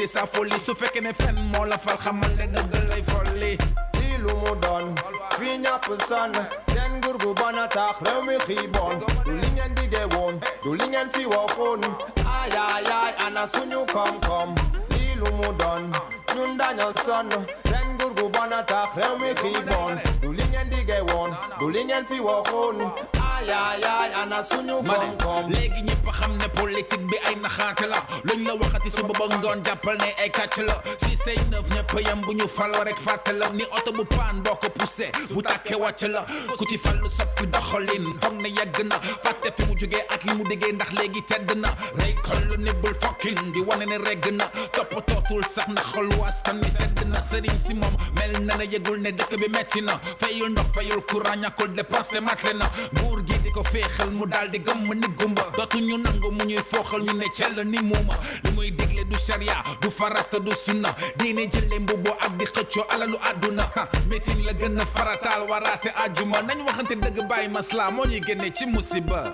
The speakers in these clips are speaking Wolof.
sa folie su fekkee ne fen moo la fal xamal ne dëgg lay folli lii lu mu doon fii ñàpp sonn seen nguur gu bon a tax réew mi xiiboon du li ngeen diggee woon du li ngeen fi waxoon ay ay ay ana suñu koom-koom lii lu mu doon ñun dañoo sonn seen nguur gu bon a tax réew mi xiiboon du li ngeen diggee woon du li ngeen fi waxoon ay ay ay ana suñu koom-koom léegi ñëpp xam ne politique bi ay naxaate la luñ la waxati suba ba ngoon jàppal ne ay kàcc la si say neuf ñëpp yam bu ñu faloo rek fàtte la ni oto bu paan boo ko poussé bu tàkkee wàcc la ku ci fallu soppi doxalin foog ne yegg na fàtte fi mu jógee ak li mu déggee ndax léegi tedd na rey kollu ni bul fokkin di wane ne regg na toppatootul sax na xol askan wi sedd na sëriñ si moom mel na ne yëgul ne dëkk bi metti na fayul ndox fayul courant ñàkkul dépense te matle na nguur gi di ko féexal mu daal di gëmm ni gumba dootu ñu nangu mu ñuy fooxal ñu ne cell ni muuma li muy digle du sharia du farata du sunna diine jële mbubboo ak di xëccoo alalu àdduna meeting la gën a farataal waraate àjjuma nañ waxante dëgg bàyyi masla moo ñuy génne ci musiba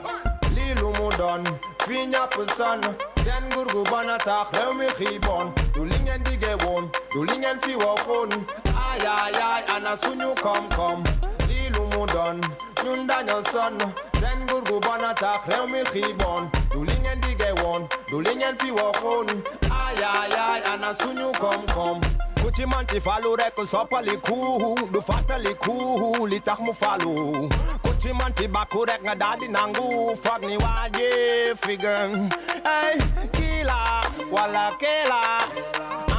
lii lu mu doon fii ñàpp sonn seen nguur gu bon a tax réew mi xiiboon du li ngeen diggee woon du li ngeen fi waxoon ay ay ay ana suñu koom-koom lii lu mu doon ñun dañoo sonn seen nguur gu bon a tax réew mi xiiboon du li ngeen diggee woon du li ngeen fi waxoon ay ay ay ana suñu koom-koom ku ci manti falu rek soppaliku du fàttaliku li tax mu falu ku ci manti bakku rek nga daal di nangu foog ni waaje fi gën ey kii la wala kee la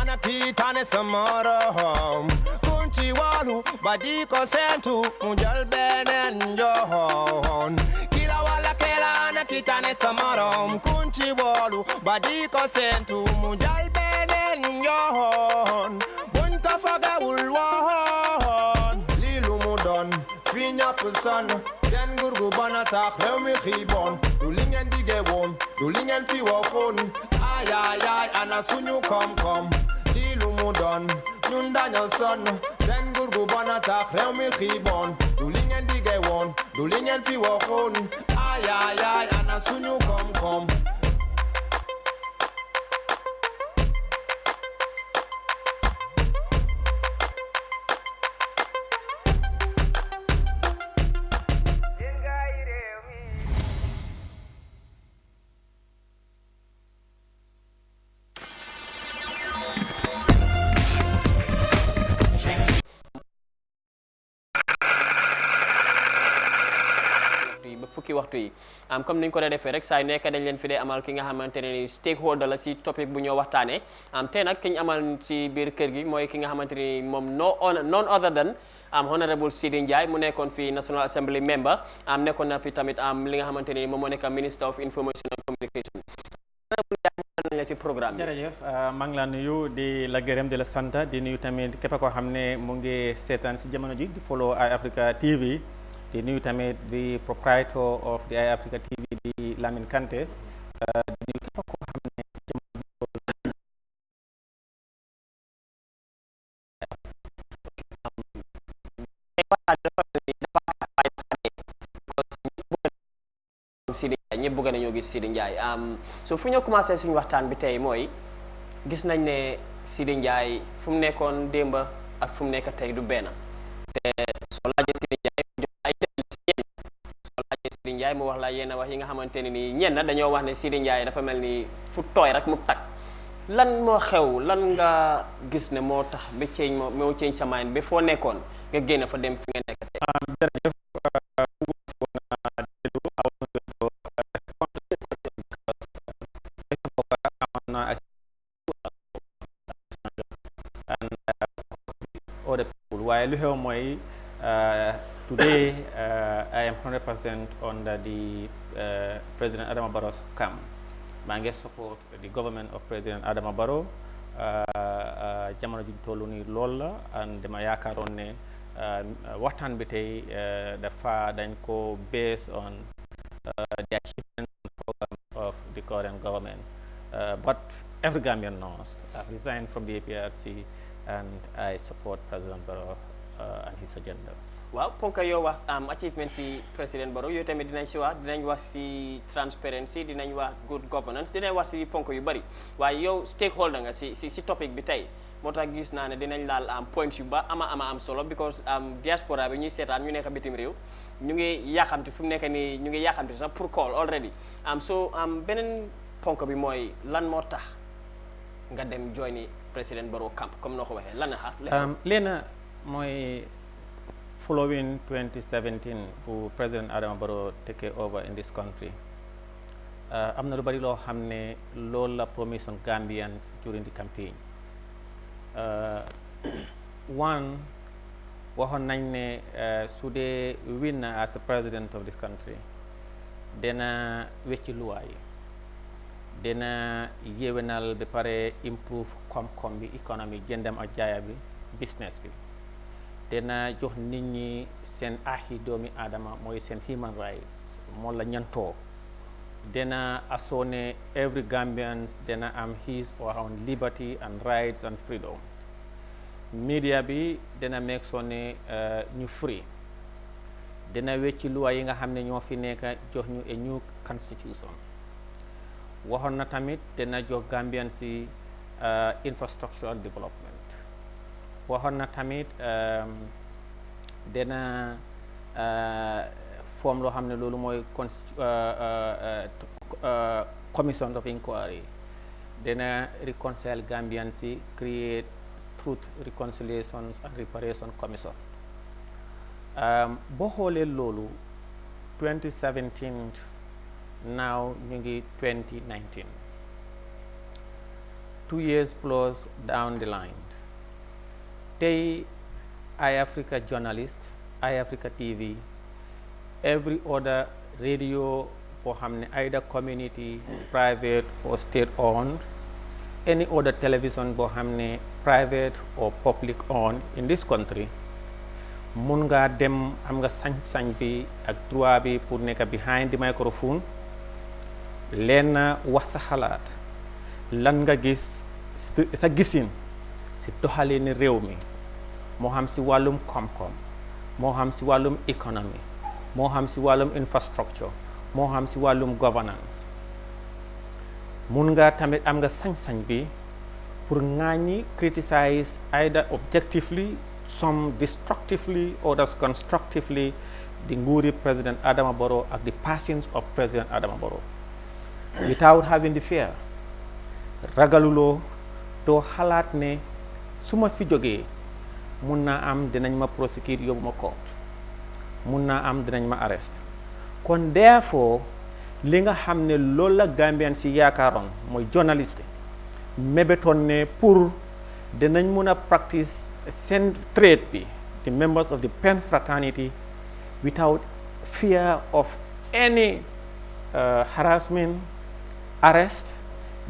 ana kii tane sa morom kun ci walu ba di ko sentu mu jël beneen yoon kii la wala kee la ana kii tane sa morom kun ci walu ba di ko sentu mu jël beneen yoon fogawul woon lii lu mu doon fii ñàpp sonn seen nguur gu bon a tax réew mi xiiboon du li ngeen diggee woon du li ngeen fi waxoon ay ay ay ana suñu koom-koom lii lu mu doon ñun dañoo sonn seen nguur gu bon a tax réew mi xiiboon du li ngeen diggee woon du li ngeen fi waxoon ay ay ay ana suñu koom-koom fukki waxtu yi comme niñ ko dee defee rek saa yu nekk dañ leen fi dee amal ki nga xamante ne ni stakeholder la si topic bu ñoo waxtaanee tey nag ki ñu amal si biir kër gi mooy ki nga xamante ni moom non other than honorable Seedy Njie mu nekkoon fi National Assembly member nekkoon na fi tamit li nga xamante ni moom moo nekk Minister of Information and Communication nañ la si programme bi. jërëjëf maa ngi la nuyu di la gërëm di la sant di nuyu tamit képp koo xam ne mu ngi seetaan si jamono ji di follow Eye Africa TV di nuyu tamit di proprietor of the Eye Africa TV di Lamin Kante di nuyu képp koo xam ne Seedy Njie ñëpp bëgg nañoo gis Seedy Njie so fu ñoo commencé suñu waxtaan bi tey mooy gis nañ ne Seedy Njie fu mu nekkoon démba ak fu mu nekk tey du benn te soo laajee Seedy Njie mu wax la yenn wax yi nga xamante ne ni ñenn dañoo wax ne Seedy Njie dafa mel ni fu tooy rek mu tag lan moo xew lan nga gis ne moo tax ba change sa mind ba foo nekkoon nga génn fa dem fi nga nekk tey. jërëjëf waaye lu xew mooy today I am 100% under the President Adama Barrow's camp. maa ngi support the government of President Adama Barrow jamono ji tollu ni lool la and dama yaakaaroon ne waxtaan bi tey dafa dañ ko based on the achievement program of the current government but every Gambian knows I've resigned from the APRC and I support President Barrow and his agenda. waaw ponk yow wax achievement si président Barrow yooyu tamit dinañ wax si transparency dinañ wax good governance dinañ wax si ponk yu bari waaye yow stakeholder nga si topic bi tey moo tax gis naa ne dinañ laal points yu ba ama am solo because diaspora bi ñuy seetaan ñu nekk bitim réew ñu ngi yàqamti fu mu nekk nii ñu ngi yàqamti sax pour call already so beneen ponk bi mooy lan moo tax nga dem join président Barrow camp comme noo ko waxee lan la leena mooy following 2017 pour President Adama Barrow take over in this country am na lu bari loo xam ne loolu la promise on Gambians during the campaign one waxoon nañ ne su dee win as the president of this country dina wecci luwaa yi dina yéwénal ba pare improve koom-koom bi économie jëndam ak jaaya bi business bi dina jox nit ñi seen axi doomi aadama mooy seen human rights moo la ñantoo dina assume every Gambians dina am his or her own liberty and rights and freedom media bi dina make sure ne ñu free dina wecci luwa yi nga xam ne ñoo fi nekk jox ñu a new constitution waxoon na tamit dina jox Gambian si infrastructural development waxoon na tamit dina form loo xam ne loolu mooy commission of inquiry dina reconcile Gambian si create truth reconciliations and reparation commission boo xoolee loolu 2017 now ñu ngi 2019 2 years plus down the line tey iAfrica journalist iAfrica TV every other radio boo xam ne either community private or state owned any other television boo xam ne private or public owned in this country mun nga dem am nga sañ-sañ bi ak droit bi pour nekk behind the microphone leen wax sa xalaat lan nga gis sa gisin si doxalini réew mi moo xam si wàllum koom-koom moo xam si wàllum économie moo xam si wàllum infrastructure moo xam si wàllum governance mun nga tamit am nga sañ-sañ bi pour ŋaañi criticize either objectively some destructively others constructively the nguuri President Adama Barrow ak the passions of President Adama Barrow without having the fear ragaluloo doo xalaat ne su ma fi jógee mun naa am dinañ ma prosecute yóbbu ma court mun naa am dinañ ma arrest kon therefore li nga xam ne loolu la Gambian si yaakaaroon mooy journaliste mébétoon ne pour dinañ mun a practice seen trade bi the members of the pen fraternity without fear of any harassment arrest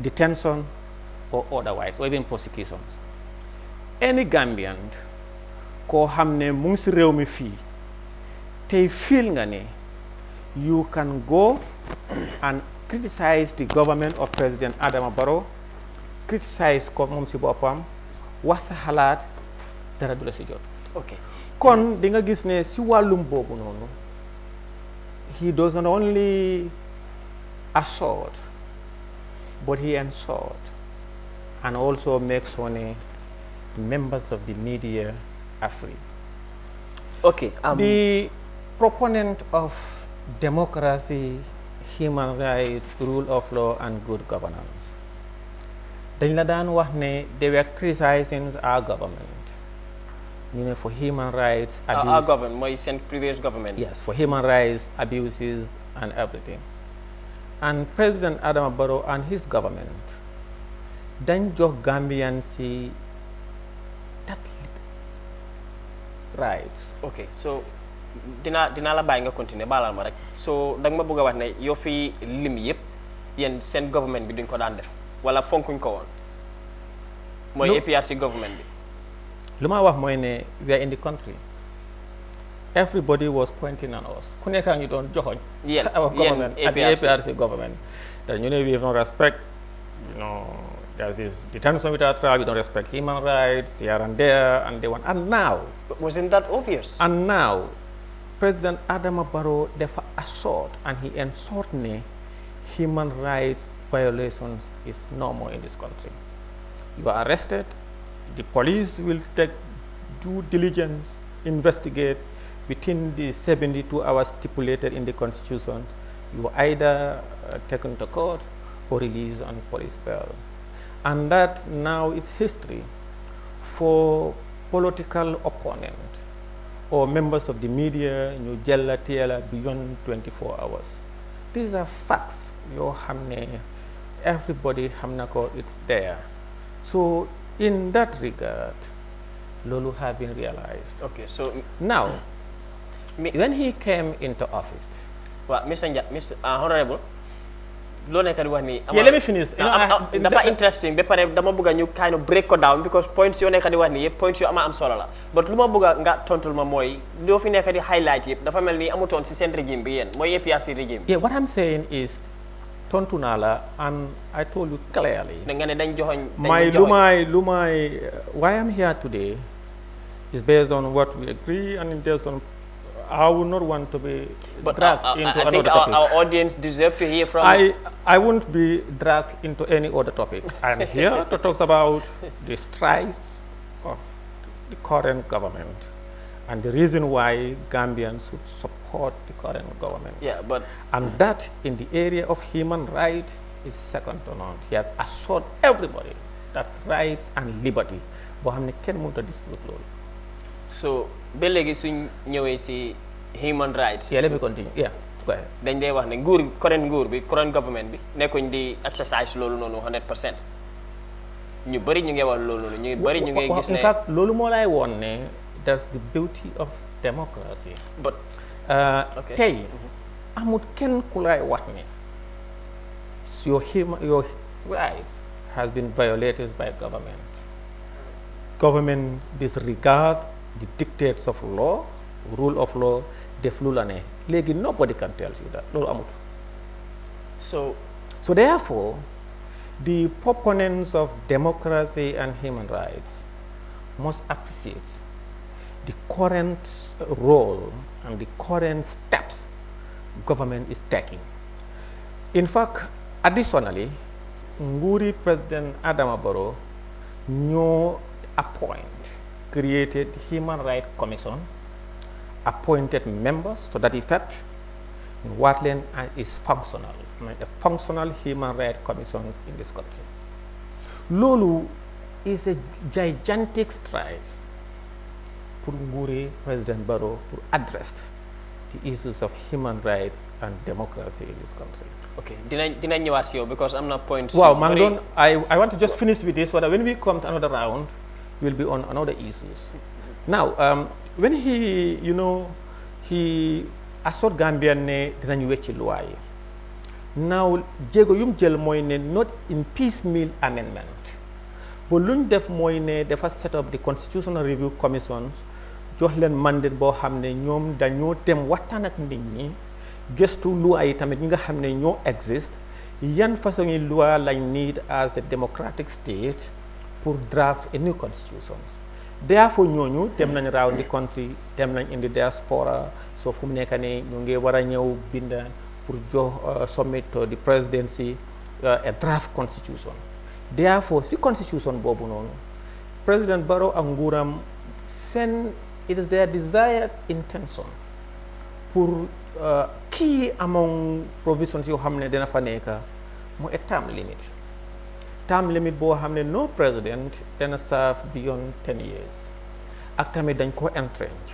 detention or otherwise or even prosecutions any Gambian koo xam ne mu ngi si réew mi fii tey feel nga ne you can go and criticize the government of President Adama Barrow criticize ko moom si boppam wax sa xalaat dara du la si jot ok kon di nga gis ne si wàllum boobu noonu he doesn't only assert but he ensured and also makes sure ne members of the media are free. ok The proponent of democracy, human rights, rule of law and good governance dañ la daan wax ne they were criticizing our government you know for human rights abuse. our government mooy seen previous government. Yes, for human rights abuses and everything. And President Adama Barrow and his government dañ jox Gambian si that rights. ok so dinaa la bàyyi nga continuer baalal ma rek so da nga ma bëgg a wax ne yow fi lim yëpp yéen seen government bi duñ ko daan def wala fonkuñ ko woon mooy APRC government bi. lu ma wax mooy ne we are in the country everybody was pointing on us ku nekkaa ngi doon joxoñ our government at the APRC government that you know we don't respect you know there's this detention without trial, we don't respect human rights here and there and they want and now wasn't that obvious? And now President Adama Barrow dafa assert and he ensured ne human rights violations is no more in this country. You are arrested, the police will take due diligence, investigate within the 72 hours stipulated in the Constitution. You are either taken to court or released on police bail. And that now it's history for political opponent or members of the media, ñu jël teel beyond 24 hours. These are facts. Everybody hamnako, it's there. So in that regard, Lulu have been realized. Okay, so now, when he came into office, Mr. Honorable, let me finish. That's interesting. Dama bëgg ñu kind of break ko down because points yo nekk di wax ni yëpp points yu am solo la. But lu ma bëgg nga tontul ma mooy loo fi nekk di highlight yëpp dafa mel ni amutoon ci seen régime bi yéen mooy APRC régime. Yeah, what I'm saying is tontu naa la and I told you clearly. Nga ne dañ joxoñ why I'm here today is based on what we agree and based on I would not want to be dragged into another topic. I think our audience deserve to hear from. I won't be dragged into any other topic. I'm here to talk about the strides of the current government and the reason why Gambians should support the current government. Yeah, but and that in the area of human rights is second to none. He has assured everybody that's rights and liberty. But how many can move to dispute law? So, ba léegi suñ ñëwee ci human rights. Yeah, let me continue. Yeah, go ahead. dañ dee wax ne current government bi nekkuñ di exercise loolu noonu 100%. ñu bari ñu ngi wax loolu noonu ñu bari ñu ngi gis ne. In fact, loolu moo lay woon ne that's the beauty of democracy. But tey amul kenn ku lay wax ne your rights has been violated by government. Government disregards the dictates of law, rule of law, def lu la ne. Léegi nobody can tell you that. Loolu amut. So therefore, the proponents of democracy and human rights must appreciate the current role and the current steps government is taking. In fact, additionally, nguuri President Adama Barrow ñoo created Human Rights Commission, appointed members to that effect. Watland is functional, a functional Human Rights Commissions in this country. Lulu is a gigantic stride for President Barrow to address the issues of human rights and democracy in this country. Okay, dinañ ñëwaat ci yow because am na point. Wow, Mangdon, I want to just finish with this so that when we come to another round, we'll be on another issues. Now, when he assured Gambian ne dinañu wecci loi yi. Now, jéego yum jël mooy ne not in piecemeal amendment. But luñ def mooy ne dafa set up the Constitutional Review Commissions jox leen mandate boo xam ne ñoom dañoo dem waxtaan ak nit ñi gëstu loi yi tamit ñi nga xam ne ñoo exist yan façon yi loi lañ need as a democratic state pour draft a new constitution. Therefore ñooñu dem nañ around the country dem nañ in the diaspora so fu mu nekk ne ñu ngi war a ñëw binda pour jox submit to the presidency a draft constitution. Therefore si constitution boobu noonu President Barrow ak nguuram seen it is their desired intention pour key among provisions yoo xam ne dina fa nekk mu a term limit boo xam ne no president dana serve beyond 10 years ak tamit dañ ko entrench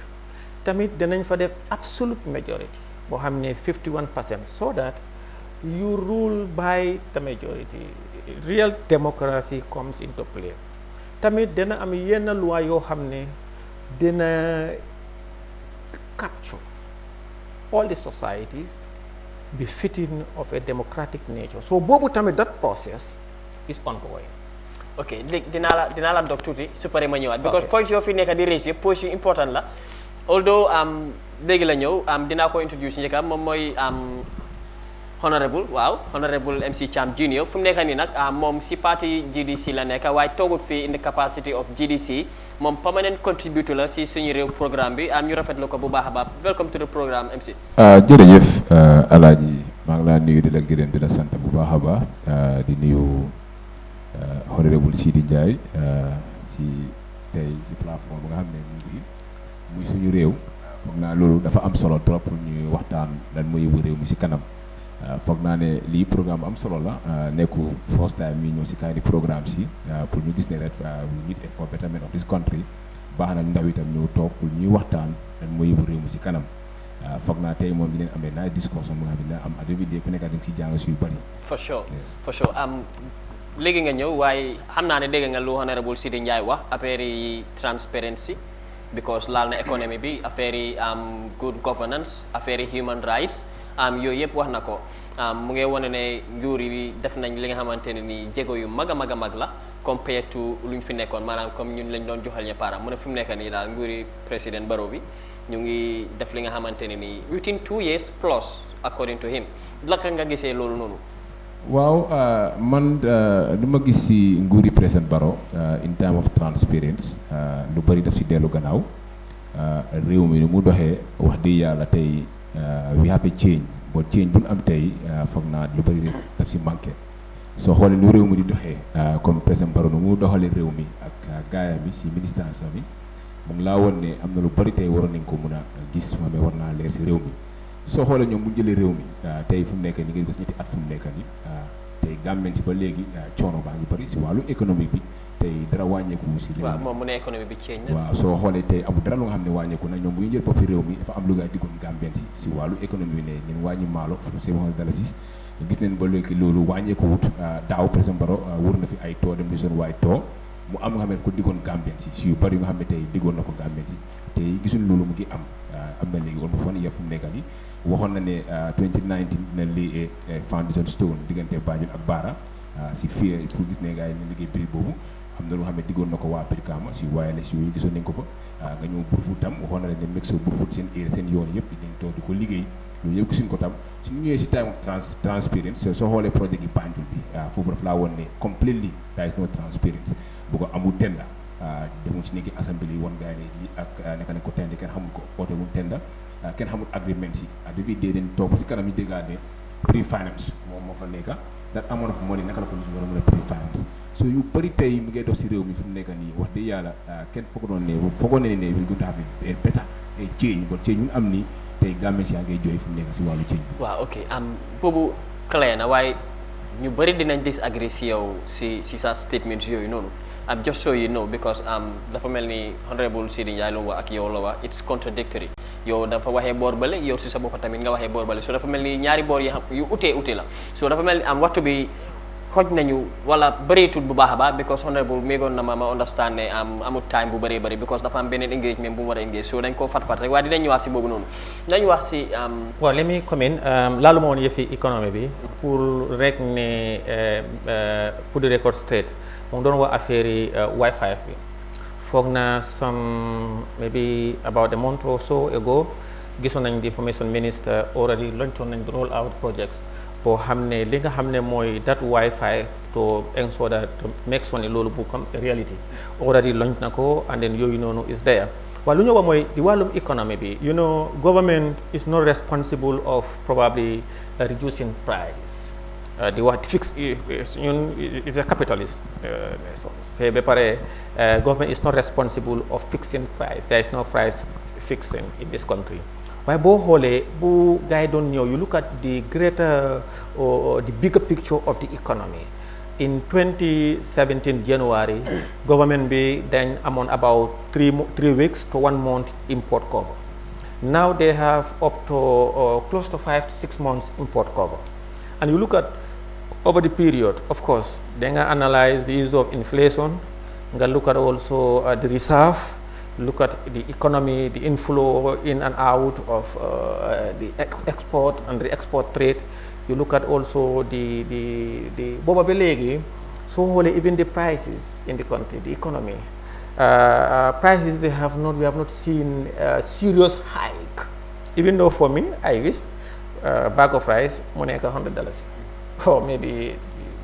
tamit danañ fa def absolute majority boo xam ne 51% so that you rule by the majority. Real democracy comes into play. Tamit dana am yenn loi yoo xam ne dina capture all the societies befitting of a democratic nature. So boobu tamit that process is ongoing. Okay, dinaa la dog tuuti su paree ma ñëwaat because point yoo fi nekk di raise yëpp point yu important la although léegi la ñëw dinaa ko introduce njëkka moom mooy honorable MC Cham Junior fu mu nekk nii nag moom si parti GDC la nekk waaye toogut fii in the capacity of GDC moom permanent contributor la si suñu réew programme bi ñu rafetlu ko bu baax a baax welcome to the programme MC. jërëjëf Alaaji maa ngi laa nuyu di la gërëm di la sant bu baax a baax di nuyu honorable Seedy Njie si tey si plateforme bu nga xam ne muy suñu réew foog naa loolu dafa am solo trop pour ñuy waxtaan lan mooy yóbbu réew mi si kanam. foog naa ne lii programme am solo la nekku first time mi ñëw si kaay di programme si pour ñu gis ne rek we need for betterment of this country baax na ndaw itam ñëw toog pour ñuy waxtaan lan mooy yóbbu réew mi si kanam foog naa tey moom dinañ amee naa discussion bu nga xam ne am at every day ku nekk dañ si jàng si yu bëri. for sure léegi nga ñëw waaye xam naa ne dégg nga lu honorable Seedy Njie wax affaire yi transparency because laal na économie bi affaire yi good governance affaire yi human rights yooyu yëpp wax na ko mu ngi wane ne nguur yi def nañ li nga xamante ne ni jéego yu mag a mag a mag la compared to lu ñu fi nekkoon maanaam comme ñun lañ doon joxal ña param mu ne fi mu nekk nii daal nguuri président Barrow bi ñu ngi def li nga xamante ne nii within 2 years plus according to him laka nga gisee loolu noonu. waaw man lu ma gis si nguuri président Barrow in terms of transparency lu bëri daf si dellu gannaaw réew mi ni mu doxee wax dëgg yàlla tey we have a change but change bu ñu am tey foog naa lu bëri daf si manqué soo xoolee nu réew mi di doxee comme président Barrow nu mu doxalee réew mi ak gaaya mi si ministère bi mu ngi laa woon ne am na lu bëri tey waroon nañ ko mun a gis ma war naa leer si réew mi soo xoolee ñoom mu jëlee réew mi tey fu mu nekk ni ngeen gis ñetti at fu mu nekk ni tey gàmmeen si ba léegi coono baa ngi bëri si wàllu économique bi tey dara wàññeeku si réew mi. waaw moom mu ne économie bi change na. waaw soo xoolee tey amul dara lu nga xam ne wàññeeku na ñoom bu ñu jël boppi réew mi dafa am lu nga diggoon gàmmeen si wàllu économie bi ne ñun wàññi maalo $700 gis nañ ba léegi loolu wàññeeku wut daaw président Barrow wër na fi ay taux dem nationwide waaye taux mu am nga xam ne ko diggoon gàmmeen si yu bëri yu nga xam ne tey diggoon na ko gàmmeen si tey gisuñ loolu mu ngi am na léegi almost 1 year fu mu nekk nii waxoon na ne 2019 dina lii foundation stone diggante Banjul ak Barra si fii pour gis ne gars yi ne liggéey prix boobu am na lu xam ne diggoon na ko waa Brikama si wireless yooyu gisoon nañ ko fa nga ñëw Brufut tam waxoon na leen ne Mexo Brufut seen yoon yëpp dañ toog di ko liggéey loolu yëpp gisuñ ko tam suñu ñëwee si time of transparency soo xoolee projet yi Banjul bi foofu daf laa woon ne completely there is no transparency bu ko amul tenda demul si néegi assemblée yi woon gars yi ne ak neka ne ko tenda kenn xamul ko oote wul tenda kenn xamul agreement si bi dee dañ toog ba si kanam yi déggaat ne pre-finance moom moo fa nekka that amount of money naka la ko nit ñi war a mën a pre-finance so yu bëri tey mu ngi dox si réew mi fi mu nekk nii wax dëgg yàlla kenn foogoon ne we going to have a better change but change ñun am nii tey gàmmeen si yaa ngay jooy fi mu nekk si wàllu change bi. waaw ok boobu clair na waaye ñu bëri dinañ disagree si yow si sa statement yooyu noonu just so you know because dafa mel ni honorable Seedy Njie lu wax ak yow la wax it's contradictory yow dafa waxee boor bale yow si sa bopp tamit nga waxee boor bale so dafa mel ni ñaari boor yu ute la so dafa mel ni waxtu bi xoj nañu wala bëreetut bu baax a baax because honorable méegoon na ma understand ne amul time bu bëree bëri because dafa am beneen engagement bu mu war a engage so dañ koo fat rek waaye dinañ wax si boobu noonu dañ wax si waaw let me come in laalu ma woon yëfi économie bi pour rek ne pour the record straight moom doon wax affaire yi Wi-Fi bi foog na some maybe about a month or so ago gisoon nañ the information minister already launchoon nañ the roll out projects boo xam ne li nga xam ne mooy that Wi-Fi to ensure that to make sure ne loolu bu comme reality already launch na ko and then yooyu noonu is there waaye lu ñu wax mooy di wàllum économie bi you know government is not responsible of probably reducing price di wax fix ñun is a capitalist te ba pare government is not responsible of fixing price there is no price fixing in this country waaye boo xoolee bu gars yi doon ñëw you look at the greater or the bigger picture of the economy in 2017 January government bi dañ amoon about 3 weeks to 1 month import cover now they have up to close to 5 to 6 months import cover and you look at over the period of course they nga analyze the issue of inflation nga look at also the reserve look at the economy, the inflow in and out of the export and the export trade. You look at also the boba belegi, so even the prices in the country, the economy. Prices we have not seen a serious hike. Even though for me, I wish bag of rice mu nekk $100 or maybe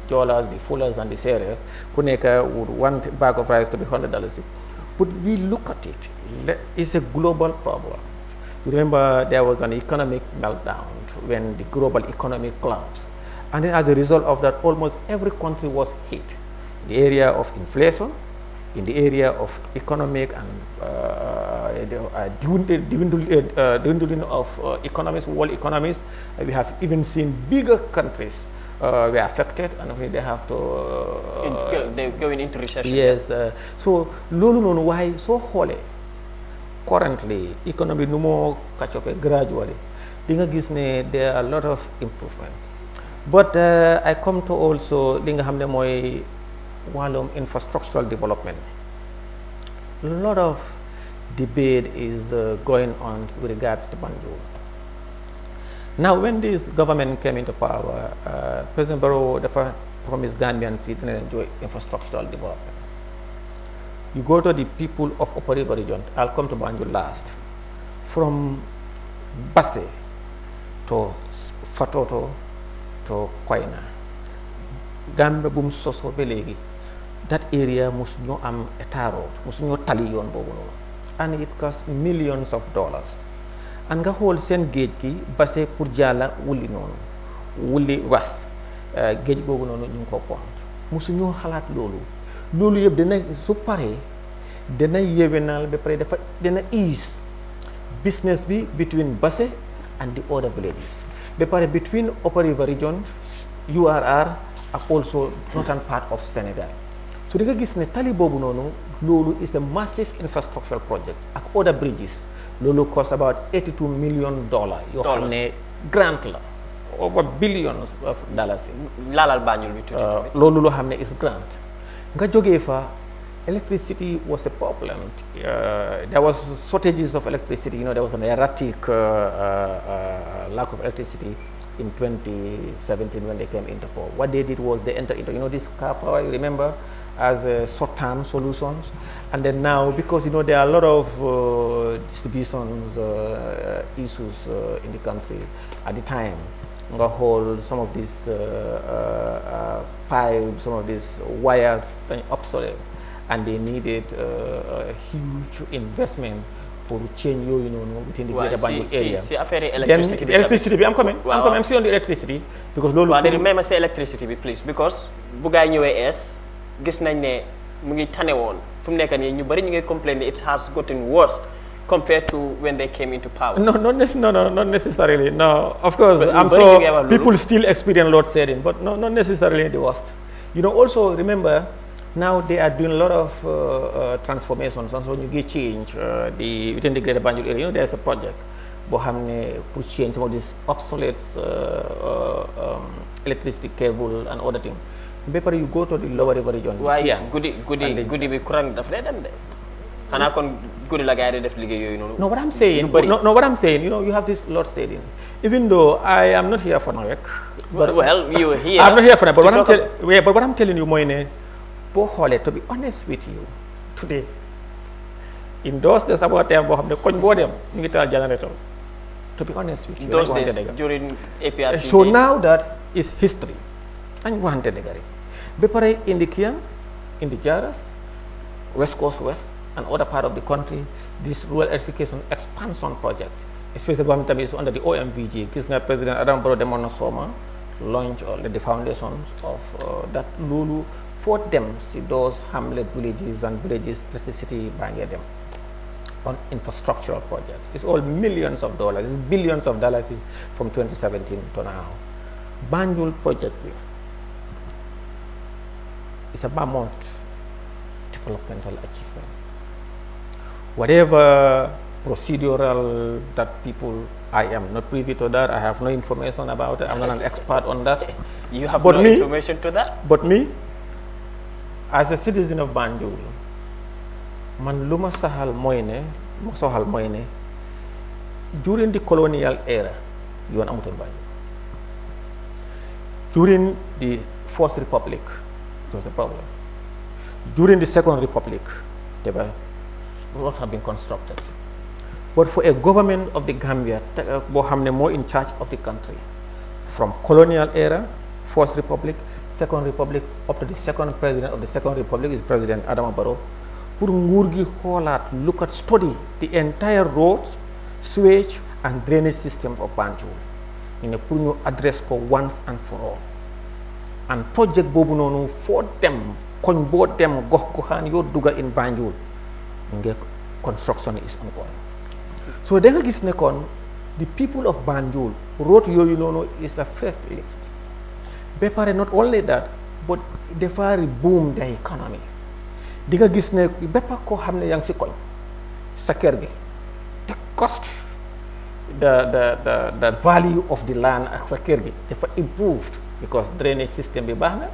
Jolas, the Fullers and the Serre Kuneka would want bag of rice to be $100. But we look at it, it's a global problem. You remember there was an economic meltdown when the global economy collapsed. And then as a result of that, almost every country was hit. In the area of inflation, in the area of economic and dwindling of economies, world economies. We have even seen bigger countries were affected, and they have to they're going into recession. Yes. So lolu non why so holy currently economy no more catch up gradually. Dinga gis ne there are a lot of improvement. But I come to also li nga xamne moy walum infrastructural development. A lot of debate is going on with regards to Banjul. Now, when this government came into power, President Barrow promised Gambians to enjoy infrastructural development. You go to the people of Upper River region, I'll come to Banjul last. From Basse to Fatoto to Koina, Gambia boom soso belegi. That area must know a tar road, must know talion bobo, and it costs millions of dollars. And nga xool seen géej gi Basse pour Jalla wuli noonu wuli was géej googu noonu ñu ngi ko pont musu ñoo xalaat loolu yëpp dana su paree dana yéwénal ba pare dafa dana ease business bi between Basse and the other villages ba pare between Upper River region URR ak also northern part of Senegal. So di nga gis ne tali boobu noonu loolu is a massive infrastructural project ak other bridges. Lolo cost about $82 million. Yoo xam ne grant la over billions of dollars. Laalal Banjul bi tuuti tamit. Loolu loo xam ne is grant. Nga jógee fa electricity was a problem. There was shortages of electricity. You know, there was an erratic lack of electricity in 2017 when they came into power. What they did was they entered into, you know, this car power, you remember, as short-term solutions. And then now, because, you know, there are a lot of distributions issues in the country at the time, hold some of these pipes, some of these wires obsolete, and they needed a huge investment for change, you know, within the greater Banjul area. See, affaire electricity. Then electricity, I'm coming. I'm still on the electricity because lolu. Well, remember say electricity, please, because bu gaay ñëwé gis nañ ne mu ngi tane woon fu mu nekk nii ñu bari ñu ngi complain it has gotten worse compared to when they came into power. No, not necessarily. No, of course, I'm so people still experience load shedding, but not necessarily the worst. You know, also remember now they are doing a lot of transformations, and so you get change within the greater Banjul area. You know, there's a project boo xam ne pour change some of these obsolete electricity cable and other things. Bepare you go to the lower river region. Why goody bi kurang daf lay dem de. Xana kon goody la gaay def liggéey yoyu nonu. No, what I'm saying, what I'm saying, you know, you have this load shedding. Even though I am not here for Nawek. Well, you were here. I'm not here for that, but what I'm telling you mooy ne boo xoolee, to be honest with you, today in those days about time boo xam ne koñ boo dem ñu ngi taal generator. To be honest with you. Those days during APRC. So now that is history. And wanted the Bepare in the Kiangs, in the Jaras, West Coast West, and other part of the country, this rural electrification expansion project, especially government is under the OMVG, Kisna President Adam Barrow Demono Soma, launch or the foundations of that Lulu for them, see those hamlet villages and villages electricity buying them on infrastructural projects. It's all millions of dollars, it's billions of dollars from 2017 to now. Banjul project. It's a mammoth developmental achievement. Whatever procedural that people, I am not privy to that, I have no information about it, I'm not an expert on that. You have no information to that? But me, as a citizen of Banjul, man luma sahal moyne, during the colonial era, you want amuton Banjul. During the First Republic, it was a problem. During the Second Republic, they were not have been constructed. but for a government of the Gambia boo xam ne moo in charge of the country from colonial era, First Republic, Second Republic, up to the second president of the Second Republic is President Adama Barrow. Pour nguur gi xoolaat look at study the entire roads, sewage and drainage system of Banjul. ñu ne pour ñu address ko once and for all. And project boobu noonu foo dem koñ boo dem gox goxaan yoo dugga in Banjul nga construction is ongoing. So da nga gis ne kon the people of Banjul road yooyu noonu is the first lift. Ba pare not only that but dafa boom the economy. Di nga gis ne bépp koo xam ne yaa ngi si koñ sa kër gi the cost the value of the land ak sa kër gi dafa improved because drainage system bi baax na,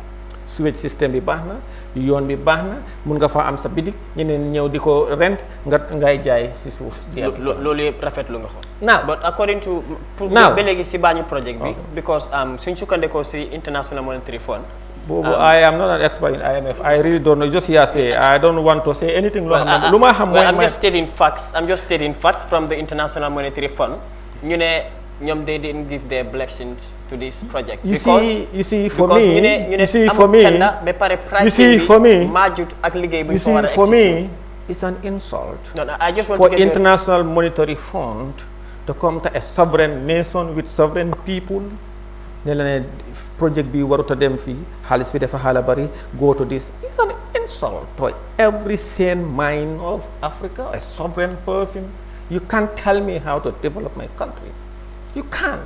sewage system bi baax na, yoon bi baax na, mun nga fa am sa bidik ñeneen ñëw di ko rent ngay jaay si suuf. loolu yëpp rafetlu nga ko. Now but according to ba léegi si Banjul project bi because suñ sukkandekoo si International Monetary Fund. I am not an expert in IMF. I really don't know. Just say I don't want to say anything. I'm just stating facts. I'm just stating facts from the International Monetary Fund. You know, they didn't give their blessings to this project. You see, for me, it's an insult. No, I just want for to get International Monetary Fund to come to a sovereign nation with sovereign people. Project bi waruta dem fi xaalis bi dafa xala bari go to this. It's an insult to every sane mind of Africa, a sovereign person. You can't tell me how to develop my country. You can't.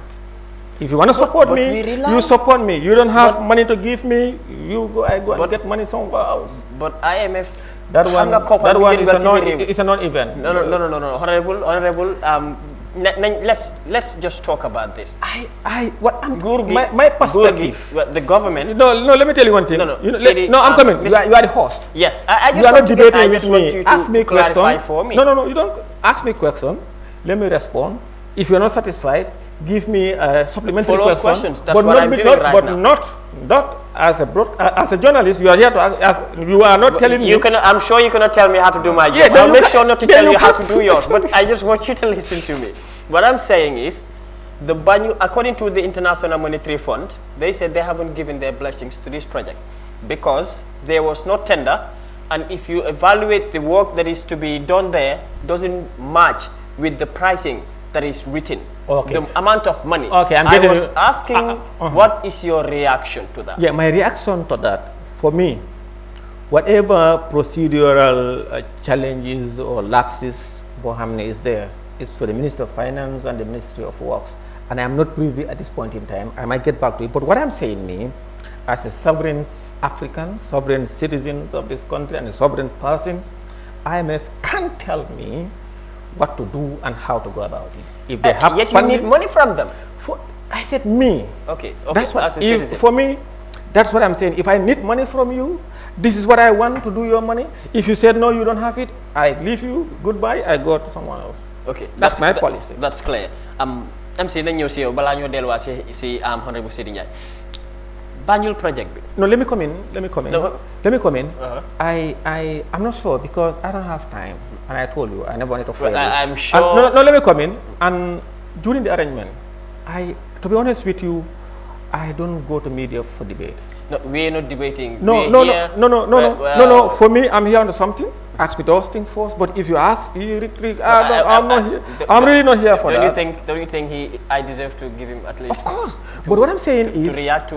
If you want to support me, you support me. You don't have money to give me, I go and get money somewhere else. But IMF that one is a non-event. No. Honorable, let's just talk about this. My perspective. The government. No. Let me tell you one thing. I'm coming. You are the host. Yes, you are not debating with me. Ask me question. For me. No. You don't ask me question. Let me respond. If you are not satisfied, give me a supplementary question. That's what I'm doing right now. Not as a journalist. You are here to ask. You are not telling me. I'm sure you cannot tell me how to do my job. I'll make sure not to tell you how to do yours. But I just want you to listen to me. What I'm saying is, according to the International Monetary Fund, they said they haven't given their blessings to this project because there was no tender, and if you evaluate the work that is to be done there, doesn't match with the pricing that is written. Okay. The amount of money. Okay, I was asking, what is your reaction to that? Yeah, my reaction to that, for me, whatever procedural challenges or lapses Bohamne is there, it's for the Minister of Finance and the Ministry of Works. And I am not privy at this point in time. I might get back to it. But what I'm saying, as a sovereign African, sovereign citizens of this country and a sovereign person, IMF can't tell me what to do and how to go about it. If they have yet you need money from them. I said me. Okay. That's what, as a citizen. For me, that's what I'm saying. If I need money from you, this is what I want to do your money. If you said no, you don't have it, I leave you, goodbye, I go to someone else. Okay, that's my policy. That's clear. MC dañ ñëw si yow balaa ñoo delluwaat si Honorable Seedy Njie. Banjul project bi. No, let me come in. I'm not sure because I don't have time, and I told you I never wanted to fail you. I'm sure. No, let me come in. And during the arrangement, to be honest with you, I don't go to media for debate. No, we're not debating. No. For me, I'm here on something. Ask me those things first. But if you ask, I'm not here. I'm really not here for that. Don't you think I deserve to give him at least? Of course. But what I'm saying is, to react to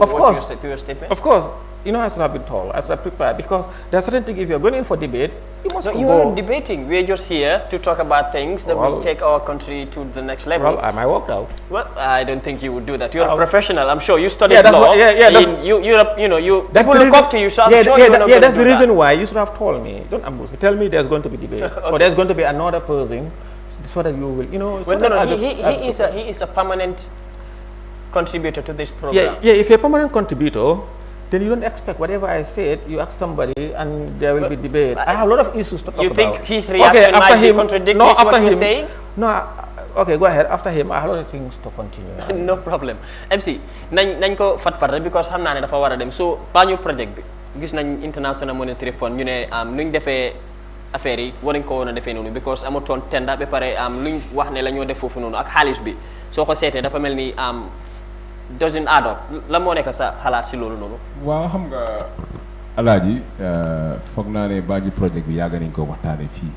to your statement. Of course. You know, I should have been told. I should have prepared because there are certain things. If you're going in for debate, you must. You're not debating. We're just here to talk about things that will take our country to the next level. Well, I worked out. Well, I don't think you would do that. You're a professional. I'm sure you studied law. People look up to you. So I'm sure you're not going to do that. That's the reason why you should have told me. Don't ambush me. Tell me there's going to be debate, or there's going to be another person, so that you will, he is a permanent contributor to this program. Yeah. If you're a permanent contributor, then you don't expect whatever I said, you ask somebody and there will be debate. I have a lot of issues to talk about. You think his reaction might be contradicting what you're saying? No, okay, go ahead. After him, I have a lot of things to continue. No problem. MC, nañ ko fat because xam naa ne dafa war a dem. So, Banjul project bi, gis nañ International Monetary Fund, ñu ne nuñ defee affaire yi waruñ ko woon a defee noonu because amutoon tenda ba pare luñ wax ne la ñoo def foofu noonu ak xaalis bi soo ko seetee dafa mel ni doesn't add up la moo nekk sa xalaat si loolu noonu. waaw xam nga alaaji foog naa ne Banjul project bi yàgg nañ ko waxtaanee fii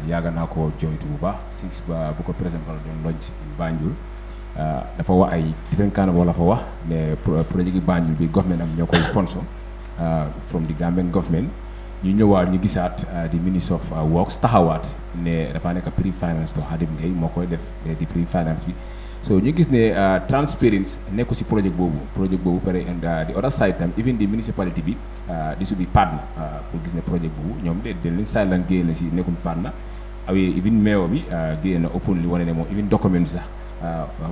yàgg naa ko joytu bu baax since ba bu ko président Barrow doon launch Banjul dafa wax ay different kind of la fa wax ne projet gi Banjul bi government am ñoo koy sponsor from the Gambian government. ñu ñëwaat ñu gisaat di ministre of works taxawaat ne dafa nekk pre-finance to Hadim Gueye moo koy def di pre-finance bi so ñu gis ne transparency nekku si projet boobu pare and the other side tam even the municipality bi di su bi partner pour gis ne projet boobu ñoom de leen silent génn na si nekkum partner awee even mayor bi génn na openly wane ne moom even document sax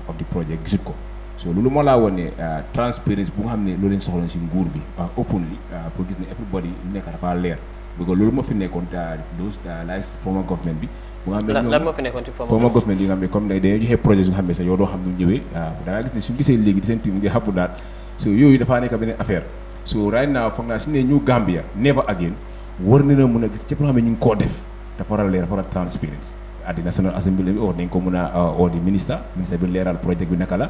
of the project gisut ko so loolu moo laa woon ne transparency bu nga xam ne loolu leen soxla si nguur bi openly pour gis ne everybody nekk dafa leer parce que loolu moo fi nekkoon those last former government bi bu nga xam ne lan moo fi nekkoon ci former government yi nga xam ne comme ne dañoo joxe projet yu nga xam ne sax yow doo xam nu ñëwee da ngaa gis ne suñu gisee léegi di seen team ngi xapu daal so yooyu dafaa nekk beneen affaire so right now foog naa su ne ñu Gambia never again war na mën a gis cëpp loo xam ne ñu ngi koo def dafa war a leer dafa war a transparency at the National Assembly bi nañ ko mën a oo di ministre bi leeral projet bi naka la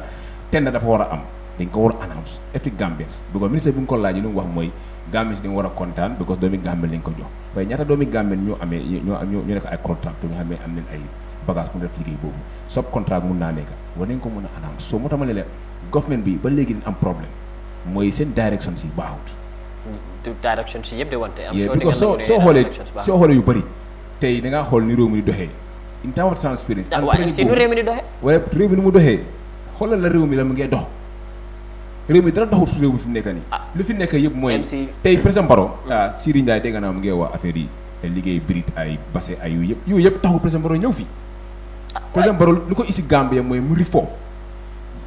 tenda dafa war a am dañ ko war a announce every Gambians because ministre bi nga ko laajee lu mu wax mooy Gambians dañ war a kontaan because doomi Gambien lañ ko jox waaye ñaata doomi Gambien ñoo amee ñoo nekk ay contract ñu xam ne am nañ ay bagage pour def liggéey boobu sub contract mun naa nekk war nañ ko mën a announce so moo tax ma ne la government bi ba léegi dañ am problème mooy seen direction si baaxut direction si yëpp de wante am because soo xoolee yu bëri tey da ngaa xool ni réew mi di doxee in terms of transparency waaye si nu réew mi di doxee wala réew mi ni mu doxee xoolal la réew mi la mu ngee dox réew mi dara doxut fi réew mi fi mu nekk nii lu fi nekk yëpp mooy tey président Barrow Seedy Njie dégg naa mu ngee wax affaire yi liggéey Brit ay Basse ay yooyu yëpp taxul président Barrow ñëw fi président Barrow lu ko isi Gambia mooy mu reform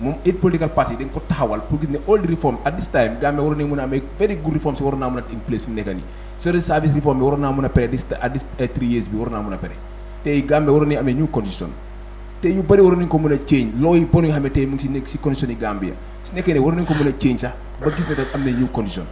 moom eight political party dañ ko taxawal pour gis ne all the reform at this time Gambia waroon nañ mën a amee very good reform si waroon naa mën a in place fi mu nekk nii service service reform bi waroon naa mën a pare at this 3 years bi waroon naa mën a pare tey Gambia waroon nañ amee new constitution te yu bëri waroon nañu ko mën a change looy bon yoo xam ne tey mu ngi si nekk si condition yi Gambia su nekkee ne waroon nañu ko mën a change sax ba gis ne daf am na new condition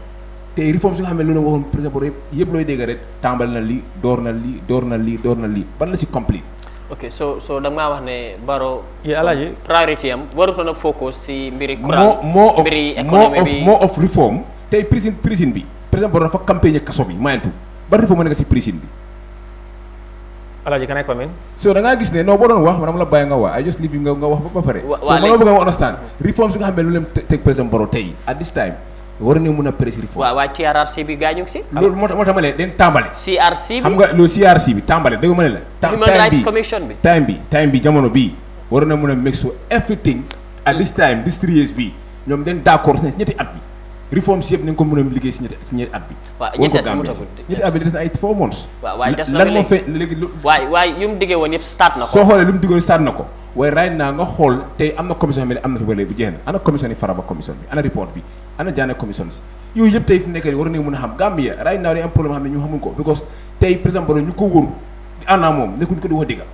tey réforme si nga xam ne loolu waxoon président Barrow yëpp looy dégg rek tàmbali na lii door na lii ban la si complete ok so da nga maa wax ne Barrow Alaaji priority am warutoon a focus si mbiri courant mbiri économie bi more of reform tey prison bi président Barrow dafa campagne kaso bi mayentu ba réforme nekk si prison bi Alaaji can I come in? So da ngaa gis ne non boo doon wax man la bàyyi nga wax I just leave you nga wax ba pare so ma bëgg nga understand reforms yi nga xam ne lu leen teg président Barrow tey at this time war nañu mën a prési reforms waaye TRRC bi gaañu ngi si loolu moo tax ma ne den tàmbale CRC bi xam nga loolu CRC bi tàmbale dégg ma ne la Human Rights Commission bi time bi jamono bii war na mën a make sure everything at this time this 3 years bi ñoom den d'accord si ñetti at bi reforms yëpp nañ ko mën a liggéey si ñetti at bi waaw ñetti at bi des na ay 4 months waaye des na lan moo fe léegi waaye yu mu diggee woon yëpp start na ko soo xoolee lu mu diggoon start na ko waaye right now nga xool tey am na commission xam ne am na fi ba léegi jeex na ana commission yi Faraba commission bi ana report bi ana Jaane commission si yooyu yëpp tey fi nekk nii war nañu mën a xam Gambia right now day am problème xam ne ñu xamuñ ko because tey par exemple ñu ko wóoru di àndaa moom nekkuñ ko di wax dëgga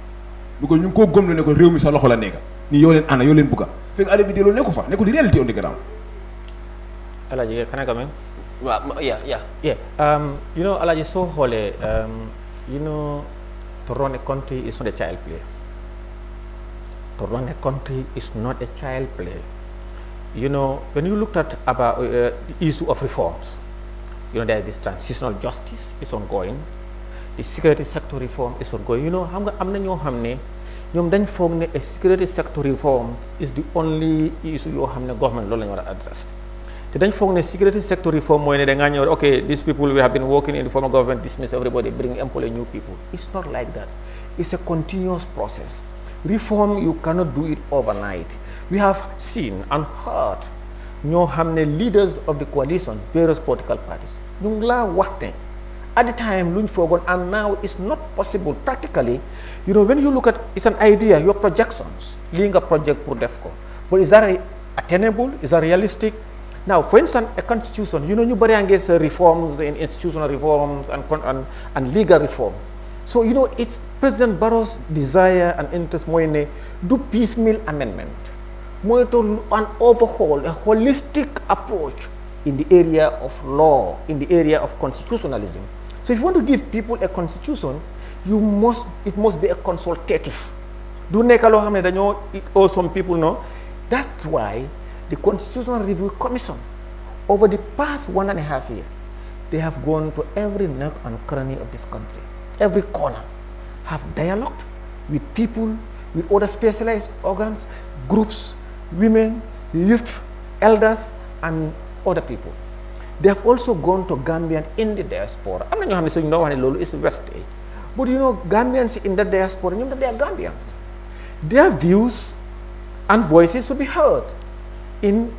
because ñu ngi koo gëm ne ko réew mi sa loxo la nekka nii yoo leen ànda yoo leen bugga fekk adda vidéo loolu nekku fa nekku di réalité on the ground Alaaji can I come in? waaw yeah you know Alaaji soo xoolee you know to run a country is not a child play. To run a country is not a child play. You know, when you looked at about the issue of reforms, you know, there is this transitional justice is ongoing, the security sector reform is ongoing. You know, am na ñoo xam ne ñoom dañ foog ne a security sector reform is the only issue yoo xam ne government loolu la ñu war a address. te dañ foog ne security sector reform mooy ne da ngaa ñëw okay, these people we have been working in the former government, dismiss everybody, bring employ new people. It's not like that. It's a continuous process. Reform, you cannot do it overnight. We have seen and heard ñoo xam ne leaders of the coalition, various political parties, ñu ngi laa wax ne at the time luñ foogoon, and now it's not possible practically. You know, when you look at, it's an idea, your projections, lii nga project pour def ko, but is that attainable? Is that realistic? Now, for instance, a constitution, you know, ñu bari against reforms in institutional reforms and legal reform. So, you know, it's President Barrow's desire and interest mooy ne do piecemeal amendment, mooy to an overhaul, a holistic approach in the area of law, in the area of constitutionalism. So if you want to give people a constitution, it must be a consultative. Do nekk loo xam ne dañoo or some people know. That's why the Constitutional Review Commission, over the past 1.5 years, they have gone to every nook and cranny of this country, every corner, have dialogued with people, with other specialized organs, groups, women, youth, elders, and other people. They have also gone to Gambians in the diaspora. I'm not going to say Lolo is West State, but you know, Gambians in the diaspora, you know, they are Gambians. Their views and voices should be heard in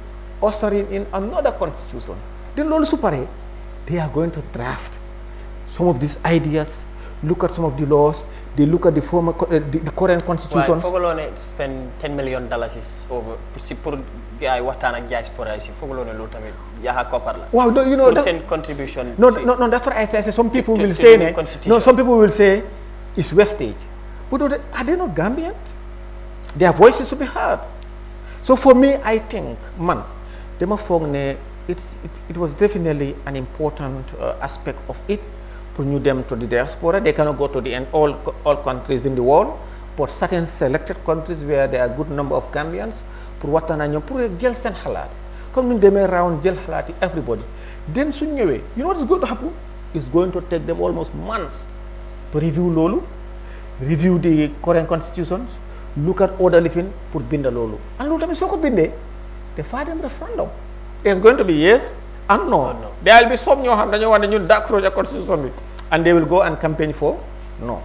ushering in another constitution. Then Lolo Supare, they are going to draft some of these ideas, look at some of the laws, they look at the former, the current constitutions. Why spend $10 million is over pour gay waxtaan ak diaspora si fogolone lu tamit ya koppar la. Wow, no, you know that contribution. No, that's what I say. Some people will say some people will say it's Westage. But are they not Gambians? Their voices should be heard. So for me, I think, man, it was definitely an important aspect of it. Bring them to the diaspora. They cannot go to the end all countries in the world, but certain selected countries where there are a good number of Gambians. Pour watana ñom pour jël sen xalaat comme ñu démé round jël xalaat everybody. Then suñ ñëwé, you know what is going to happen? It's going to take them almost months to review lolu, review the current constitutions, look at other living pour binda lolu. And lolu tamit soko bindé, they file them referendum. There's going to be yes and no. There will be some ñoo xam dañu wone ñun d'accord ak constitution bi, and they will go and campaign for no.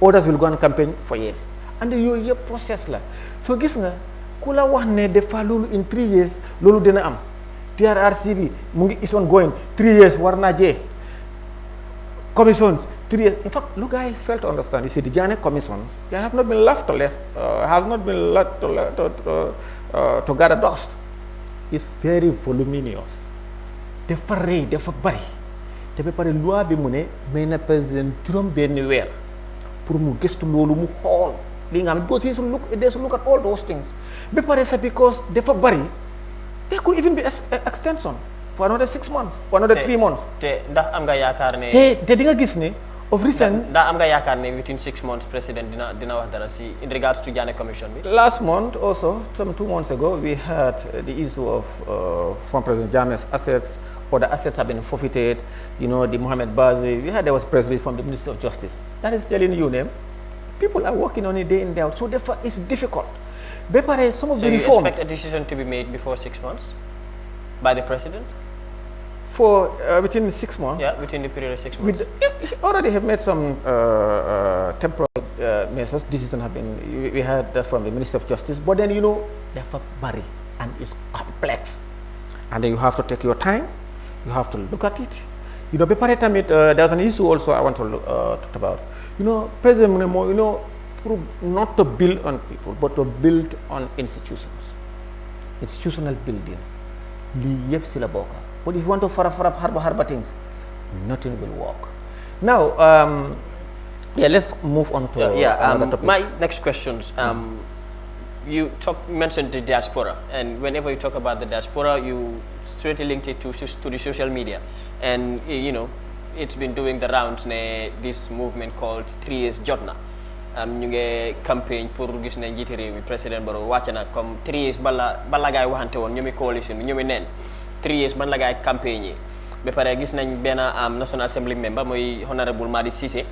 Others will go and campaign for yes. And yoy yep process la. So gis nga kula wax ne defa lolu in 3 years lolu dina am. TRRC mu ngi is on going 3 years war na jee. Commissions 3 years. In fact, look, I failed to understand. You see, the Jane commissions, they have not been left to gather dust. It's very voluminous. Defa rëy defa bari. Te ba pare loi bi mu ne may na président juróom benn weer pour mu gëstu loolu mu xool li nga xam because he should look at all those things. Be pare sa because defa bari, there could even be extension for another 6 months, for another 3 months. Te ndax am nga yaakaar ne te di nga gis ne of recent ndax am nga yaakaar ne within 6 months president dina wax dara si in regards to Jane commission bi. Last month also, some 2 months ago, we had the issue of from President Jammeh's assets, or the assets have been forfeited. You know, the Mohamed Bazi, there was press release from the Minister of Justice. That is telling you name. People are working on it day in day out, so therefore it's difficult. Some of the reforms. So you expect a decision to be made before 6 months by the president? For within 6 months? Yeah, within the period of 6 months. Already have made some temporal measures. Decisions have been, we had that from the Minister of Justice, but then you know, they're very and it's complex. And then you have to take your time, you have to look at it. You know, there's an issue also I want to talk about. You know, President Munemo, you know, not to build on people, but to build on institutions. Institutional building. But if you want to harbor things, nothing will work. Now, yeah, let's move on to another topic. My next questions. You mentioned the diaspora, and whenever you talk about the diaspora, you straightly linked it to the social media, and you know, it's been doing the rounds. This movement called 3 years jotna. Ñu ngi campagne pour gis ne njiiti réew mi président Barrow wàcc na comme 3 years bala gaay waxante woon ñoomi coalition bi ñoomi neen 3 years ban la gaay campagne yi ba pare gis nañ benn National Assembly member mooy honorable Madi Cissé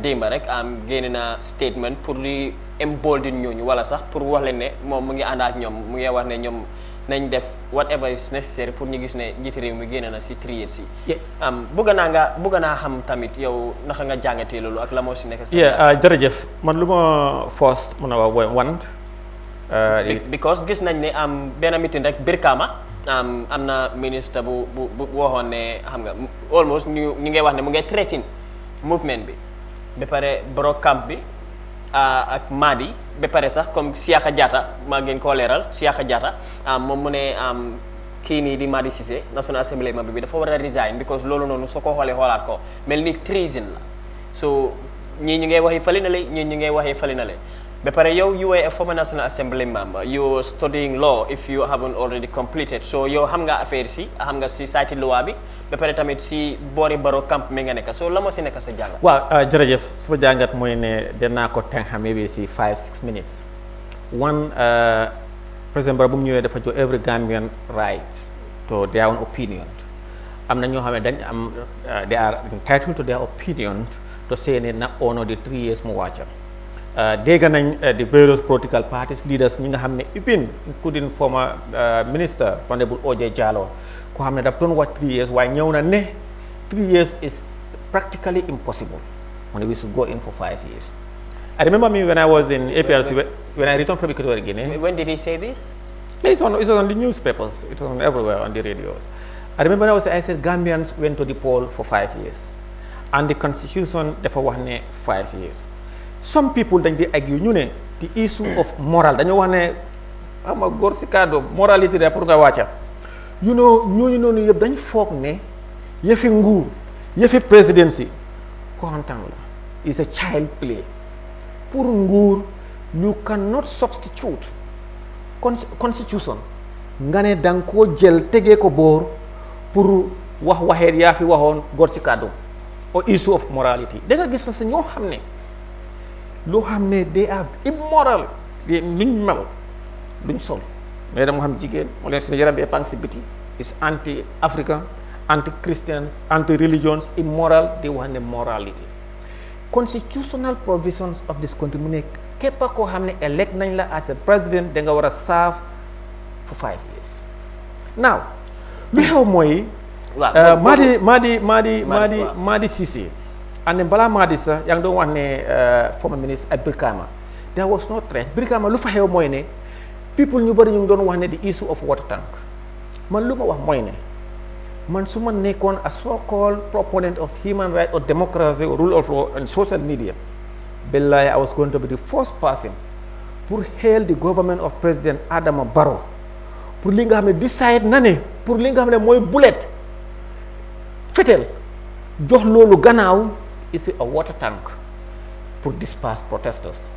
démba rek génne na statement pour di embolden ñooñu wala sax pour wax leen ne moom mu ngi ànd ak ñoom mu ngi wax ne ñoom nañ def whatever is necessary pour ñu gis ne njiiti réew mi génne na si 3 years yi bëgg naa xam tamit yow naka nga jàngatee loolu ak la moo si nekk jërëjëf man lu ma first mën a wax want because gis nañ ne benn meeting rek Brikama am na ministre bu waxoon ne xam nga almost ñu ngay wax ne mu ngay threaten movement bi ba pare bro camp bi ak Madi ba pare sax comme Siaka Diatta maa ngeen koo leeral Siaka Diatta moom mu ne kii nii di Madi Cissé National Assembly member bi dafa war a resign because loolu noonu soo ko xoolee xoolaat ko mel ni treason la so ñii ñu ngay waxee fali na le ñii ñu ngay waxee fali na le ba pare yow you were a former National Assembly member you were studying law if you haven't already completed so yow xam nga affaire si xam nga si sayti loi bi ba pare tamit si boori Barrow camp mi nga nekk so la moo si nekk sa jàngat. waaw jërëjëf suma jàngat mooy ne danaa ko tënk maybe si 5-6 minutes. One, President Barrow bu mu ñëwee dafa jox every Gambian right to their own opinion. am na ñoo xam ne dañ am they are entitled to their opinion to say ne na honor the 3 years mu wàcca dégg nañ the various political parties leaders ñi nga xam ne even including former minister honorable OJ Jallow ko xam ne daf doon wax 3 years waaye ñëw na ne 3 years is practically impossible when we should go in for 5 years. I remember me when I was in APRC when I returned from Equatorial Guinea. When did he say this? It was on the newspapers. It was on everywhere on the radios. I remember I said Gambians went to the poll for 5 years, and the constitution therefore wax ne 5 years. Some people dañ di argue ñu ne the issue of moral dañoo wax ne ama góor si kàddu moralité da pour nga wàcca you know ñooñu noonu yëpp dañ foog ne yëfi nguur yëfi presidency kontaan la is a child play. Pour nguur you cannot substitute constitution nga ne danga koo jël tegee ko boor pour wax waxeet yaa fi waxoon góor ci kàddu or issue of morality da nga gis na sa ñoo xam ne loo xam ne they are immoral luñ mel luñ sol mais dama xam jigéen moo leen suñu yaram bi épang si biti is anti african anti christians anti religions immoral di wax ne morality constitutional provisions of this country mu ne képp koo xam ne elect nañ la as a president da nga war a serve for 5 years now lu xew mooy Madi Cissé and balaa Madi sax yaa ngi doon wax ne former ministre ak Brikama there was no threat Brikama lu fa xew mooy ne people ñu bëri ñu ngi doon wax ne the issue of water tank man lu ma wax mooy ne man su ma nekkoon a so-called proponent of human rights or democracy or rule of law and social media billahi I was going to be the first person pour hail the government of President Adama Barrow pour li nga xam ne decide na ne pour li nga xam ne mooy bullet fetel jox loolu gannaaw is a water tank pour disperse protesters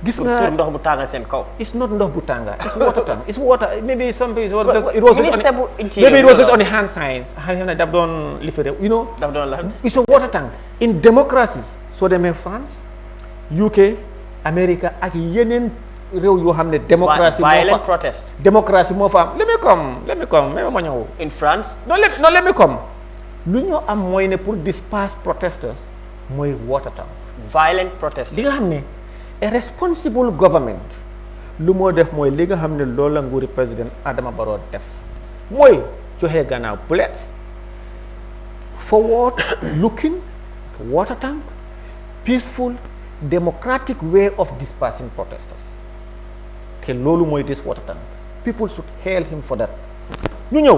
gis nga ndox bu tàng seen kaw. It's not ndox bu tàng it's water tank it's water maybe some people it was just on the hand signs xam ne daf doon lifere you know daf doon la it's a water tank in democracies soo demee France UK America ak yeneen réew yoo xam ne démocratie violent protest démocratie moo fa am let me come même ma ñëw in France non let me come lu ñoo am mooy ne pour disperse protesters mooy water tank violent protest li nga xam ne a responsible government lu moo def mooy li nga xam ne loolu la nguuri président Adama Barrow def mooy joxe gannaaw bullets forward looking water tank peaceful democratic way of dispersing protesters te loolu mooy this water tank people should hail him for that ñu ñëw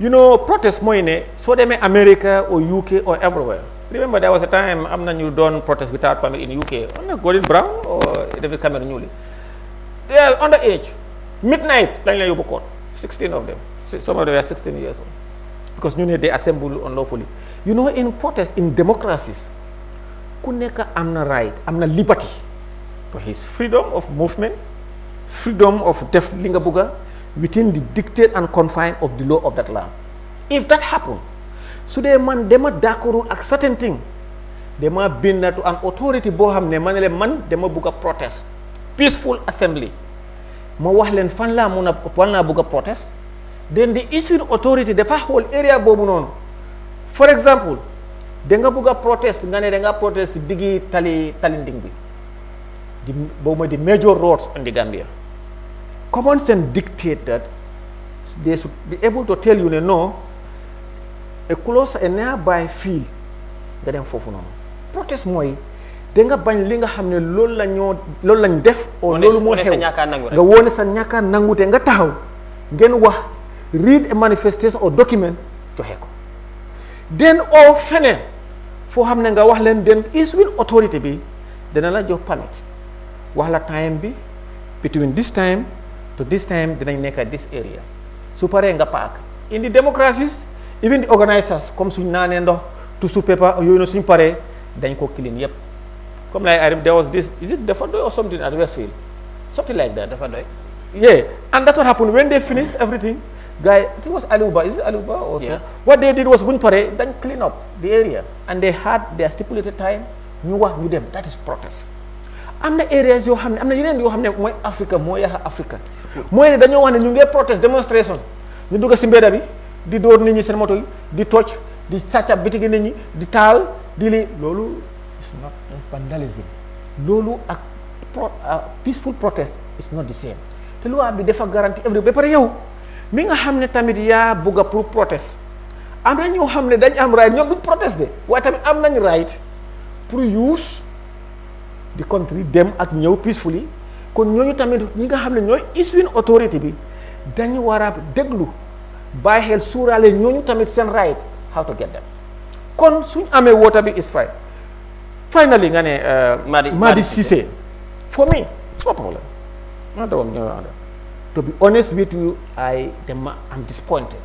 you know protest mooy ne soo demee America or UK or everywhere remember there was a time am na ñu doon protest without permit in UK on na Gordon Brown or David Cameron ñuuli they are under age midnight lañ la yóbbu court 16 of them some of them were 16 years old because ñu ne they assemble unlawfully you know in protest in democracies ku nekk am na right am na liberty to his freedom of movement freedom of def li nga bëgga within the dictate and confine of the law of that land if that happen su dee man dama d'accordul ak certain thing dama bind to an authority boo xam ne ma ne leen man dama bëgg a protest peaceful assembly ma wax leen fan laa bëgg a protest then the issued authority dafa xool area boobu noonu for example da nga bëgg a protest nga ne da nga protest diggi tali nding bi boobu mooy the major roads in the Gambia common sense dictate that they should be able to tell you ne no a close a nearby field nga dem foofu noonu protest mooy da nga bañ li nga xam ne loolu lañ def o loolu moo xew nga wone sa ñàkkaa nangute nga taxaw ngeen wax read a manifestation or document joxe ko den oo feneen foo xam ne nga wax leen den issuing authority bi dana la jox permit wax la time bi between this time to this time dinañ nekk at this area su paree nga paak in the democracies even the organisers comme suñ naanee ndox tusu paper yooyu na suñ paree dañ ko clean yëpp comme like there was this is it dafa doy or something at Westfield something like that dafa doy yeah and that's what happened when they finished everything guy, it was Aluba, is it Aluba also? Yeah. What they did was buñ paré dañ clean up the area and they had their stipulated time ñu wax ñu dem. That is protest. Am na areas yoo xam ne am na yeneen yoo xam ne mooy Africa moo yaxa Africa mooy ne dañoo wax ne ñu ngi protest demonstration ñu dugg si mbedda bi di dóor nit ñi seen moto yi di toj di sàcca bitigi nit ñi di taal di li loolu is not vandalism loolu ak peaceful protest is not the same te loi bi dafa garanti every ba pare yow mi nga xam ne tamit yaa bugg a pour protest am na ñoo xam ne dañ am right ñoom duñ protest de waaye tamit am nañ right pour use the country dem ak ñëw peacefully kon ñooñu tamit ñi nga xam ne ñooy issuing authority bi dañu war a déglu bàyyi xel suuraale ñooñu tamit seen right how to get them kon suñ amee water bi is fine finally nga ne Madi Cissé for me it's no problem not the one to be honest with you I'm disappointed.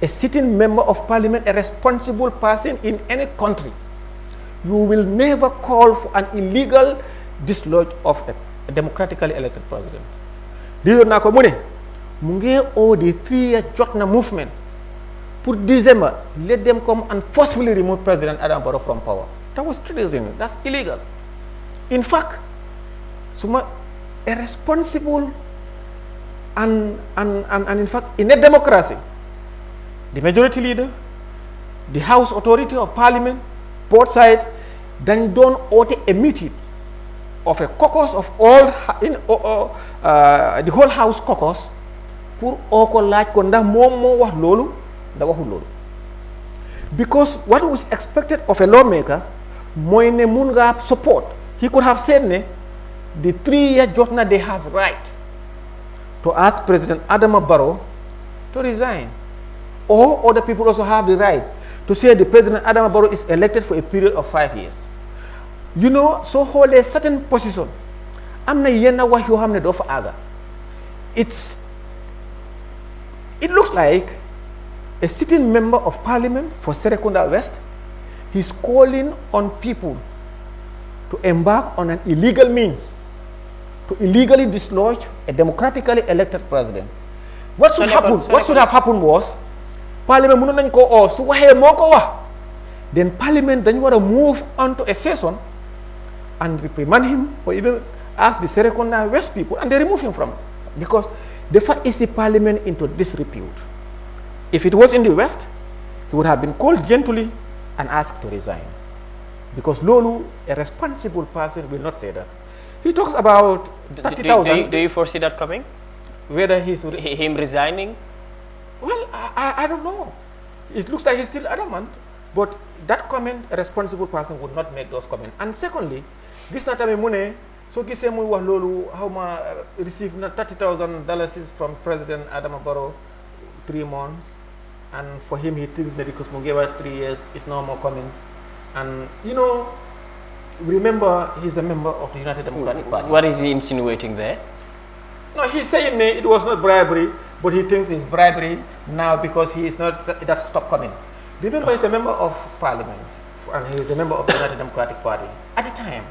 A sitting member of parliament, a responsible person in any country, you will never call for an illegal dislodge of a democratically elected president. Reason na ko mu ne mu ngi the 3-year Jotna movement pour December let them come and forcefully remove President Adam Barrow from power. That was treason. That's illegal. In fact, a responsible and in fact in a democracy, the majority leader, the House authority of Parliament, both sides, then don't order a meeting of a caucus of all the whole House caucus pour oko laaj ko ndax moom moo wax loolu da waxul loolu because what was expected of a lawmaker mooy ne mun nga support. He could have said ne the 3-year Jotna they have right to ask President Adama Barrow to resign, or other people also have the right to say the President Adama Barrow is elected for a period of 5 years. You know, so hold a certain position. Am na yenn wax yoo xam ne doo fa àgga. It looks like a sitting member of parliament for Serekunda West, he's calling on people to embark on an illegal means to illegally dislodge a democratically elected president. What should have happened was parliament mënoon nañ ko oo su waxee moo ko wax then parliament dañu war a move on to a session and reprimand him or even ask the Serekunda West people and they remove him from it because the fact is the parliament into disrepute. If it was in the West, he would have been called gently and asked to resign because Lolu, a responsible person, will not say that. He talks about 30,000. Do you foresee that coming? Whether he's him resigning? Well, I don't know. It looks like he's still adamant, but that comment, a responsible person would not make those comments. And secondly, this not a money. So gisee muy wax loolu how ma receive na $30,000 from President Adama Barrow 3 months, and for him he thinks that because mu gave us 3 years, it's no more coming. And you know, remember he's a member of the United Democratic Party. What is he insinuating there? No, he's saying it was not bribery, but he thinks it's bribery now because he is not, that stopped coming. Remember, he's a member of parliament and he is a member of the United Democratic Party. At the time,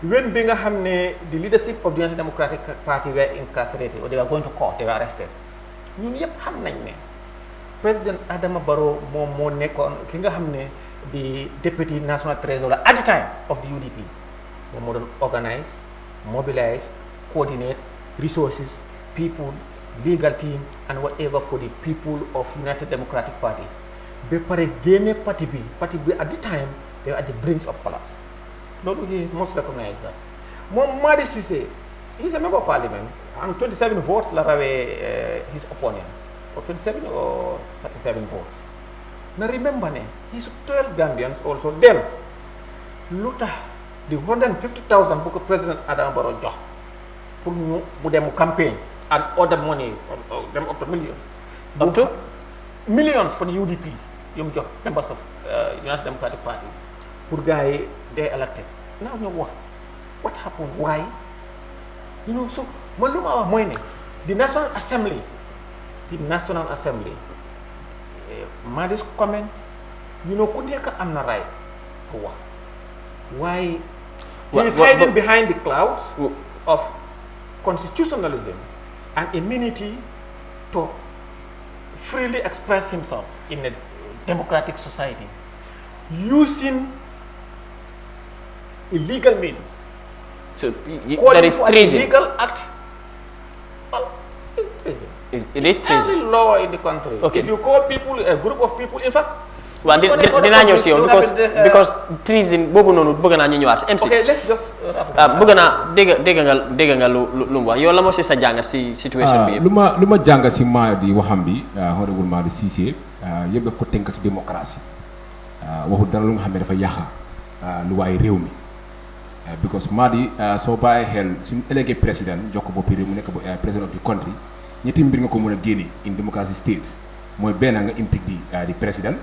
when Binga Hamne, the leadership of the United Democratic Party were incarcerated or they were going to court, they were arrested. President Adama Barrow mo nekon Kinga Hamne, the deputy national treasurer at the time of the UDP, more organize, mobilize, coordinate resources, people, legal team, and whatever for the people of United Democratic Party. Party B at the time they were at the brink of collapse. Nobody must recognize that. Madi Cissé, he's a member of parliament, and 27 votes his opponent, or 27 or 37 votes. Now remember, he's 12 Gambians also. Then, Luta, the 150,000 book of President Adam Barrow job for them campaign and other money, them up to millions. Up to? Millions for the UDP, members of United Democratic Party. Poor guy, they elected. Now you know what happened? Why? You know, so the National Assembly, Madi's comment, you know, I'm not right. Why? He is hiding behind the clouds of constitutionalism and immunity to freely express himself in a democratic society using illegal means. So Calling that is for an treason. illegal act. Well, it's treason. It is treason. Every law in the country. Okay. If you call people, a group of people, in fact. waaw dinaa ñëw si yow because treason boobu noonu bëgg naa ñu ñëwaat si MC. Okay, let's just. bëgg naa dégg nga lu mu wax yow la moo si sa jàngat si situation bi yëpp. lu ma jàngat si Madi waxam bi honorable Madi Cissé yëpp daf ko tënk si démocratie waxul dara lu nga xam ne dafa yàqa lu waay réew mi because Madi soo bàyyi xel suñu élégué président jox ko boppi réew mu nekk président of the country ñetti mbir nga ko mën a génne in democracy state mooy benn nga impeach di président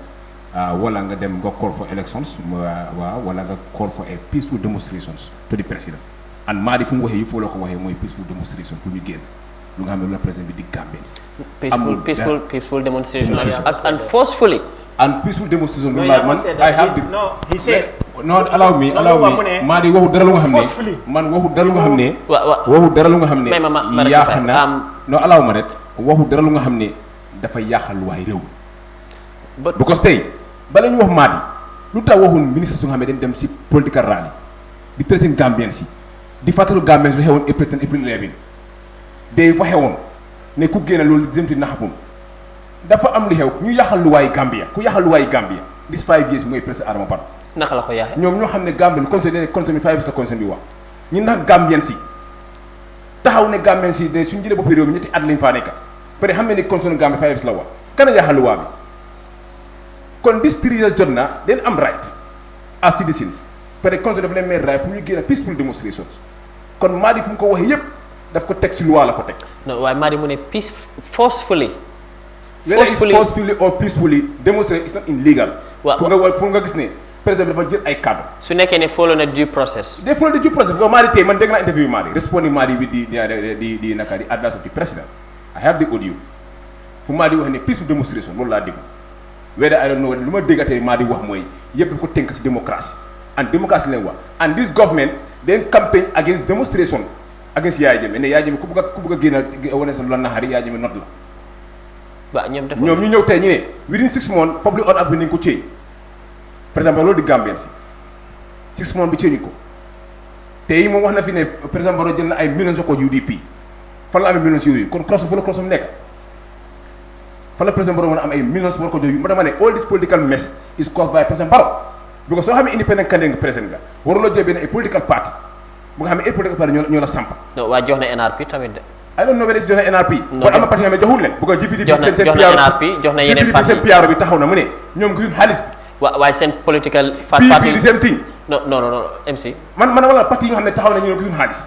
wala nga dem nga call for elections waaw wala nga call for a peaceful demonstrations to the president and Madi fu mu waxee yi foo la ko waxee mooy peaceful demonstration pour ñu génn lu nga xam ne lu la président bi di Gambians peaceful demonstration and forcefully and peaceful demonstration lu man I have the no he said no allow me Madi waxu dara lu nga xam ne man waxu dara lu nga xam ne waxu dara lu nga xam ne yaax na no allow ma rek waxu dara lu nga xam ne dafa yaaxal waay réew because tey bala ñu wax Madi lu tax waxul ministre su nga xam ne dañ dem si political rally di traité Gambians si di fàttalu Gambians lu xewoon April 10 April 11 day fa xewoon ne ku génne loolu jëm ci naxapum dafa am li xew ñu yaxal lu waay Gambia ku yaxal lu waay Gambia this 5 years mooy président Adama Barrow naka la ko yaaxee ñoom ñoo xam ne Gambia lu conseil bi 5 years la conseil bi wax ñu nax Gambians si taxaw ne Gambians si ne suñu jëlee boppi réew mi ñetti at lañ faa nekk peut être xam ne ni conseil Gambia 5 years la wax kan a yaxal lu waa bi kon this 3 years jot na dañ am right as citizens peut être conseil dafa leen may right pour ñu génn peaceful demonstrations kon Madi fu mu ko waxee yëpp daf ko teg si loi la ko teg. non waaye Madi mu ne forcefully or peacefully demonstrate is not illegal. waaw pour nga gis ne président dafa jël ay cadre. su nekkee ne follow na due process. day follow the due process because Madi tey man dégg naa interview Madi responding Madi with di naka di advice of the president I have the audio fu Madi wax ne peaceful demonstration loolu laa dégg. whether I don't know lu ma déggatee Madi wax mooy yëpp dafa ko tënk si démocratie and démocratie leen wax and this government then campaign against demonstration against Yaya Jammeh ne Yaya Jammeh ku bëgg a génn wane sa lu la naxari Yaya Jammeh not la. waaw ñoom ñu ñëw tey ñu ne within 6 months public order bi nañ ko change par exemple loolu di Gambien si 6 months bi change ko tey moom wax na fi ne par exemple Barrow jël na ay millions ko UDP fan la amee millions yooyu kon cross fu la cross nekk. fan la président Barrow mën a am ay millions war ko jox yu ma dama ne all this political mess is caused by président Barrow because soo xam ne independent candidate nga président nga waruloo jël benn ay political party bu nga xam ne ay political party ñoo la samp. non waa jox na NRP tamit de. I don't know whether si jox na NRP. non am na parti yoo xam ne joxul leen. bu ko GPD bi seen NRP jox na yeneen parti seen PR bi taxaw na mu ne ñoom gisuñ xaalis bi. waaye seen political. parti the same thing. non MC. man wala parti yi nga xam ne taxaw na ñu ne gisuñ xaalis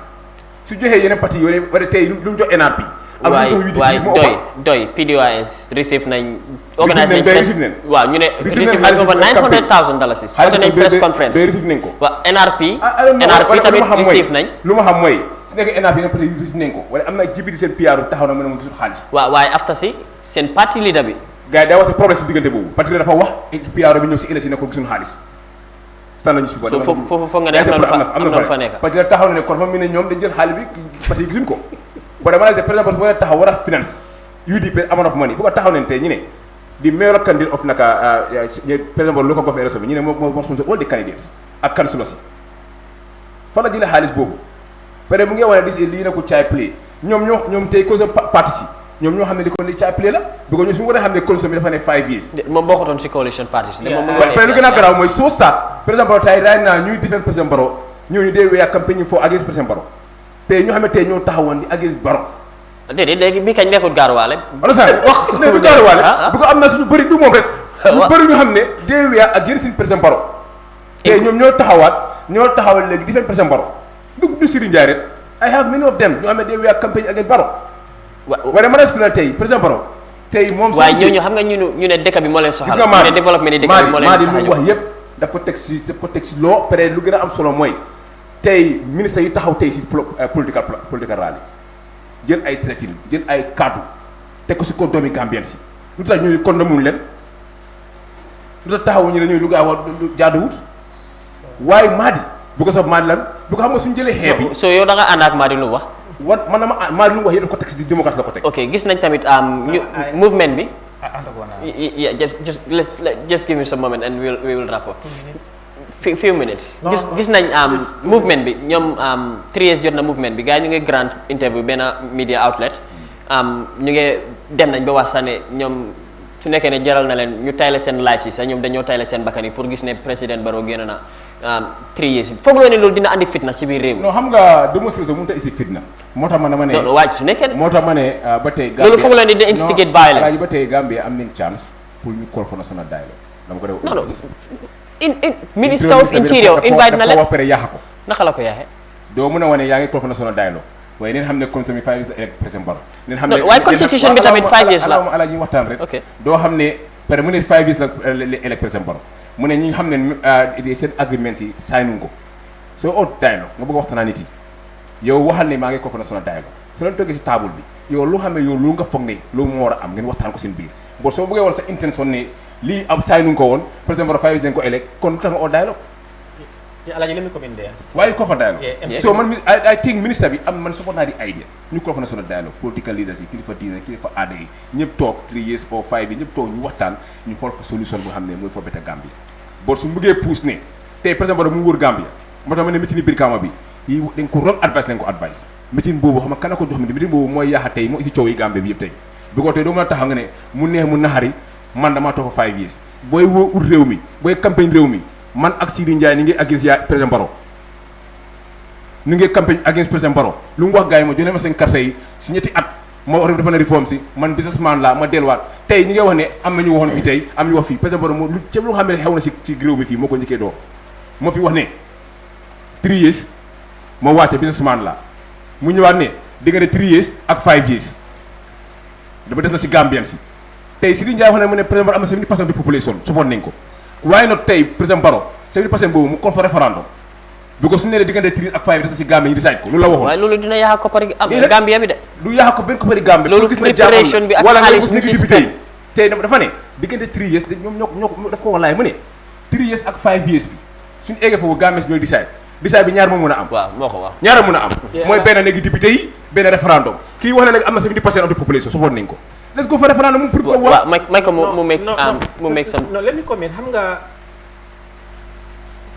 su joxee yeneen parti yooyu wala tey lu mu jox NRP. waaye doy PDOIS receive nañ. organisé nañ waaw ñu ne. receive nañ over $900,000. xaalis nañ press conference receive nañ ko. waaw NRP tamit receive nañ. lu ma xam mooy su nekkee NRP ne peut-être receive nañ ko wala am na jibi di seen PR taxaw na mu ne moom gisul xaalis. waaw waaye after si seen parti leader bi. gars yi daa wax problème si diggante boobu parti dafa wax PR bi ñëw si élection ne ko gisul xaalis. stand nañu si bi foofu foog nga ne am na fa nekk. parce que taxaw na ne kon fa mu ne ñoom dañ jël xaalis bi parti gisuñ ko boo dee par exemple bu taxaw war a finance UDP amount of money bu ko taxaw nañ tey ñu ne di mayoral candidate of naka par exemple local government election bi ñu ne moo sponsor all the candidates ak councillors yi fan la jëlee xaalis boobu peut mu ngi wane dis lii na ko caay play ñoom tey cause parti si ñoom ñoo xam ne di ko ni caay play la bi ko ñu su ko dee xam ne condition bi dafa ne 5 years moom bokkatoon si coalition party si moom lu gën a garaaw mooy soo saat par exemple tey right now ñuy defend président Barrow ñooñu dee weya campagne for against président Barrow tey ñoo xam ne tey ñoo taxawoon di against Barrow. déedéet léegi bii kañ nekkul gaaruwaale. wala saa wax ne du gaaruwaale. bu ko am na suñu bëri du moom rek. ñu bëri ñu xam ne dee weya against président Barrow. tey ñoom ñoo taxawal léegi di fen président Barrow. du Siri Ndiaye rek I have many of them ñoo xam ne dee weya campagne against Barrow. waaye dama expliqué tey président Barrow. tey moom waaye ñooñu xam nga ñu ne dëkk bi moo leen soxal. ñu ne développement ni dëkk bi moo leen tax a lu wax yëpp daf ko teg si loo peut-être lu gën a am solo mooy tey ministre yi taxaw tey si political rally jël ay traité jël ay kaddu teg ko si ko doomi Gambien si lu tax ñuy condamné leen lu tax taxawuñu ne ñuy lu gaaw a jaaduwut waaye Madi bu ko sax Madi lan bu ko xam nga suñu jëlee xeeb bi. so yow da nga ànd ak Madi lu wax. man Madi lu mu wax yëpp daf ko teg si démocratie la ko teg. ok gis nañ tamit ñu movement bi Yeah, just give me some moment and we will wrap up. Few minutes. Gis nañ movement bi ñoom 3 years jot na movement bi gars yi ñu ngi grand interview benn media outlet ñu ngi dem nañ ba wax sax ne ñoom su nekkee ne jaral na leen ñu tayle seen life si sax ñoom dañoo tayle seen bakkan yi pour gis ne président Barrow génn na 3 years foog loo ne loolu dina andi fitna ci biir réew mi. non xam nga démonstration mënut a isi fitna moo tax man dama ne. non waaj su nekkee moo tax ma ne ba tey. loolu foog loo ne dina instigate violence. ba tey Gambia am nañ chance pour ñu call for national dialogue dama ko def. non Minister of Interior invite na leen dafa pare yaaxa ko. naka la ko yaaxee. doo mën a wane yaa ngi call for national dialogue waaye neen xam ne consommé 5 years la elect président Barrow. neen xam ne waaye constitution bi tamit 5 years la ala ñuy waxtaan rek. ok doo xam ne pare mu ne 5 years la elect président Barrow mu ne ñi xam ne seen agreement si signuñ ko soo out dialogue nga bëgg a waxtaan nit yi yow waxal ne maa ngi call for national dialogue su leen toogee si table bi yow lu xam ne yow lu nga foog ne loolu moo war a am ngeen waxtaan ko seen biir bon soo bëggee wala sa intention ne lii am signuñ ko woon président Barrow 5 years dañ ko elect kon lu tax nga out dialogue Alaji, let me come in there. Why you call for dialogue? Yeah, So I think minister bi am man support naa di idea ñu call for national dialogue political leaders yi kilifa diine kilifa aada yi ñëpp toog 3 years or 5 yi ñëpp toog ñu waxtaan ñu xool fa solution boo xam ne mooy for better Gambia bon su bëggee pousse ne tey président Barrow mu wóor Gambia moo tax ma ne meeting biir Kama bi yi dañ ko wrong advice lañ ko advice meeting boobu xam nga kan ko jox meeting boobu mooy yaaxa tey moo isi coow yi Gambia bi yëpp tey bi ko tey doo mën a taxaw nga ne mu neex mu naxari man damaa toog fa 5 years booy woo ut réew mi booy campagne réew mi man ak Seedy Njie ni ngi against yaa président Barrow ñu ngi campagne against président Barrow lu mu wax gars yi ma joxe ma seen carte yi si ñetti at ma war a dafa na réforme si man businessman la ma delluwaat tey ñi ngay wax ne am na ñu waxoon fii tey am ñu wax fii président Barrow moo lu ceeb lu nga xam ne xew na ci réew mi fii moo ko njëkkee doo moo fi wax ne 3 years moo wàcce businessman la mu ñëwaat ne diggante 3 years ak 5 years dafa des na si Gambien si tey Seedy Njie wax ne mu ne président Barrow am na 70% de population support nañ ko waaye nag tey président Barrow 70% boobu mu kon fa référendum bi ko su ne diggante 3 ak 5 des na si Gambie ñu decide ko loolu la waxoon. waaye loolu dina yaaxa ko pari Gambia bi de. du yaaxa ko benn ko pari Gambie. loolu préparation bi ak xaalis bi ci tey tey dafa ne diggante 3 years ñoom ñoo daf ko wallaay mu ne 3 years ak 5 years bi suñu eggee foofu Gambie ñooy decide bi ñaar moo mën a am. waaw moo ko wax ñaar mën a am. mooy benn léegi député yi benn référendum kii wax na nag am na 70% of the population support nañ ko. let's go for référendum mu pour ko waaw may ko mu make some non let me comment xam nga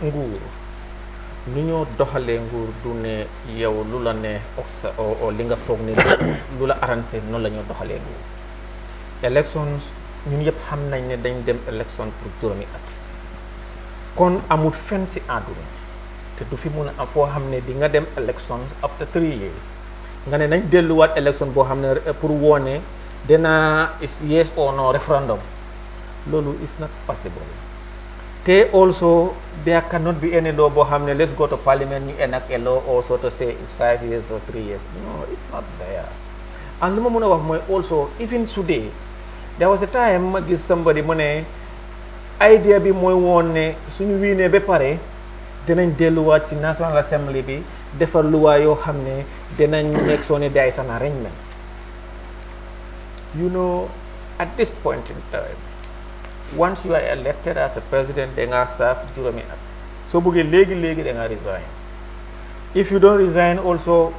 nguur nu ñoo doxalee nguur du ne yow lu la ne o li nga foog ne lu la arrangé noonu la ñoo doxalee nguur elections ñun yëpp xam nañ ne dañ dem election pour juróomi at kon amul fenn si àdduna te du fi mun a am foo xam ne di nga dem election after 3 years nga ne nañ delluwaat election boo xam ne pour woone dina is yes or no referendum loolu is not possible te also there cannot be any law boo xam ne let's go to parliament ñu enact a law also to say it's 5 years or 3 years no it's not there and lu ma mën a wax mooy also even today there was a time ma gis somebody mu ne idea bi mooy woon ne suñu wiinee ba pare dinañ delluwaat ci National Assembly bi defar luwaa yoo xam ne dinañ nekk soo ne there is an arrangement you know at this point in time once you are elected as a president da nga serve juróomi at soo bëggee léegi da nga resign if you don't resign also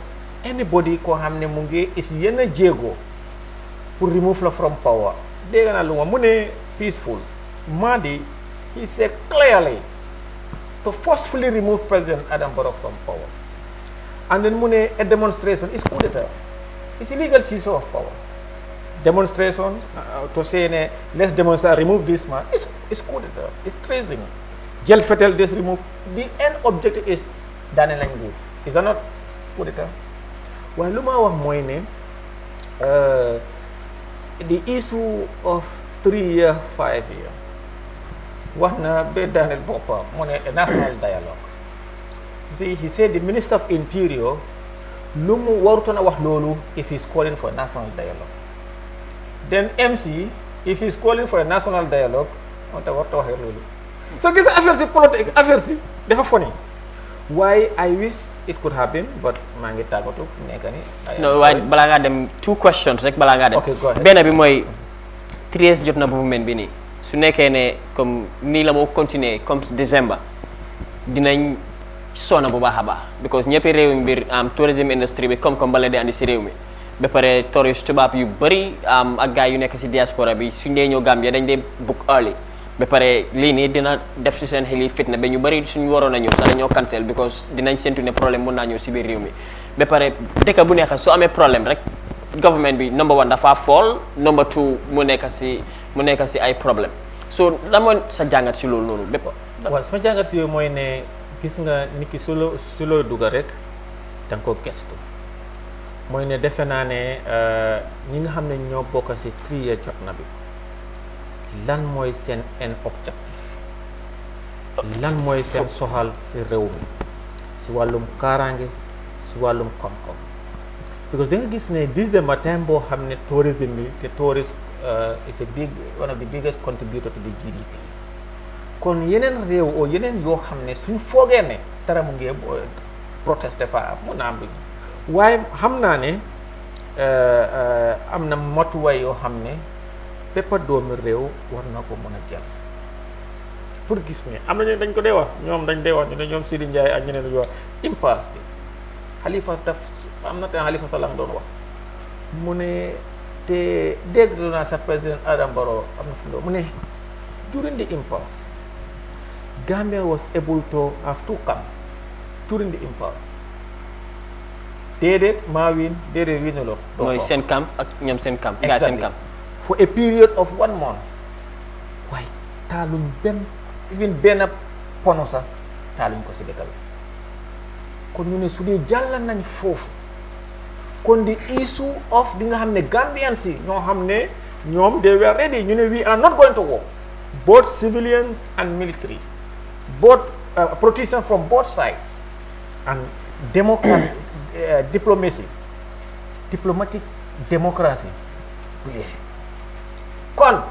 anybody koo xam ne mu ngi is yenn jéego pour remove la from power dégg naa lu ma mu ne peaceful Madi he said clearly to forcefully remove President Adam Barrow from power and then mu ne a demonstration is coup d'état it's illegal seizure of power demonstrations to say ne let's demonstrate remove this man is coup d'état is treason jël fetel des remove the end objective is daane lañ nguur is that not coup d'état waaye lu ma wax mooy ne the issue of 3 year 5 year wax na ba daaneel boppam mu ne a national dialogue see he said the Minister of Interior lu mu warutoon a wax loolu if he's calling for a national dialogue then MC if he's calling for a national dialogue on te warta waxee loolu so gis affaire si politique affaire si dafa funny why I wish it could happen but maa ngi tàggatu nekk ni no waaye balaa ngaa dem 2 questions rek balaa ngaa dem Okay, go ahead. benn bi mooy 3 years jot na movement bi nii su nekkee ne comme nii la moo continuer comme December dinañ sona bu baax a baax because ñëpp réew mi biir tourism industry bi comme bala di andi si réew mi ba pare touriste tubaab yu bëri ak gars yu nekk si diaspora bi suñ dee ñëw Gambia dañ dee book early ba pare lii nii dina def si seen xel yi fitna ba ñu bëri suñ waroon a ñëw sax dañoo cancel because dinañ séntu ne problème mun naa ñëw si biir réew mi ba pare dëkk bu nekk su amee problème rek government bi number one dafa fall number two mu nekk si ay problème so lan mooy sa jàngat si loolu noonu bépp waaw sama jàngat si yooyu mooy ne gis nga nit ki su loo dugga rek da nga ko gestu mooy ne defe naa ne ñi nga xam ne ñoo bokk si trier jot na bi lan mooy seen end objectif lan mooy seen soxal si réew mi si wàllum kaaraange si wàllum koom-koom because da nga gis ne this the matin boo xam ne tourism bi te tourism is a big one of the biggest contributor to the GDP kon yeneen réew oo yeneen yoo xam ne suñ foogee ne dara mu ngi protest dafa mun naa am lu waaye xam naa ne am na matuwaay yoo xam ne bépp doomi réew war na ko mën a jël pour gis ne am nañu dañ ko dee wax ñoom dañ dee wax ñu ne ñoom Seedy Njie ak ñeneen yu wax impasse bi Halifa daf am na te Halifa Sallam doon wax mu ne te dégg naa sa président Adam Barrow am na fu mu ne during the impasse Gambia was able to have two camps during the impasse déedéet maa win déedéet winuloo mooy seen camp ak ñoom seen camp gaa seen camp for a period of 1 month waaye taaluñ benn pono sax taaluñ ko si dëkk bi kon ñu ne su dee jàll nañ foofu kon the issue of di nga xam ne Gambians yi ñoo xam ne ñoom they were ready ñu ne we are not going to war both civilians and military both protection from both sides and diplomatic democracy kon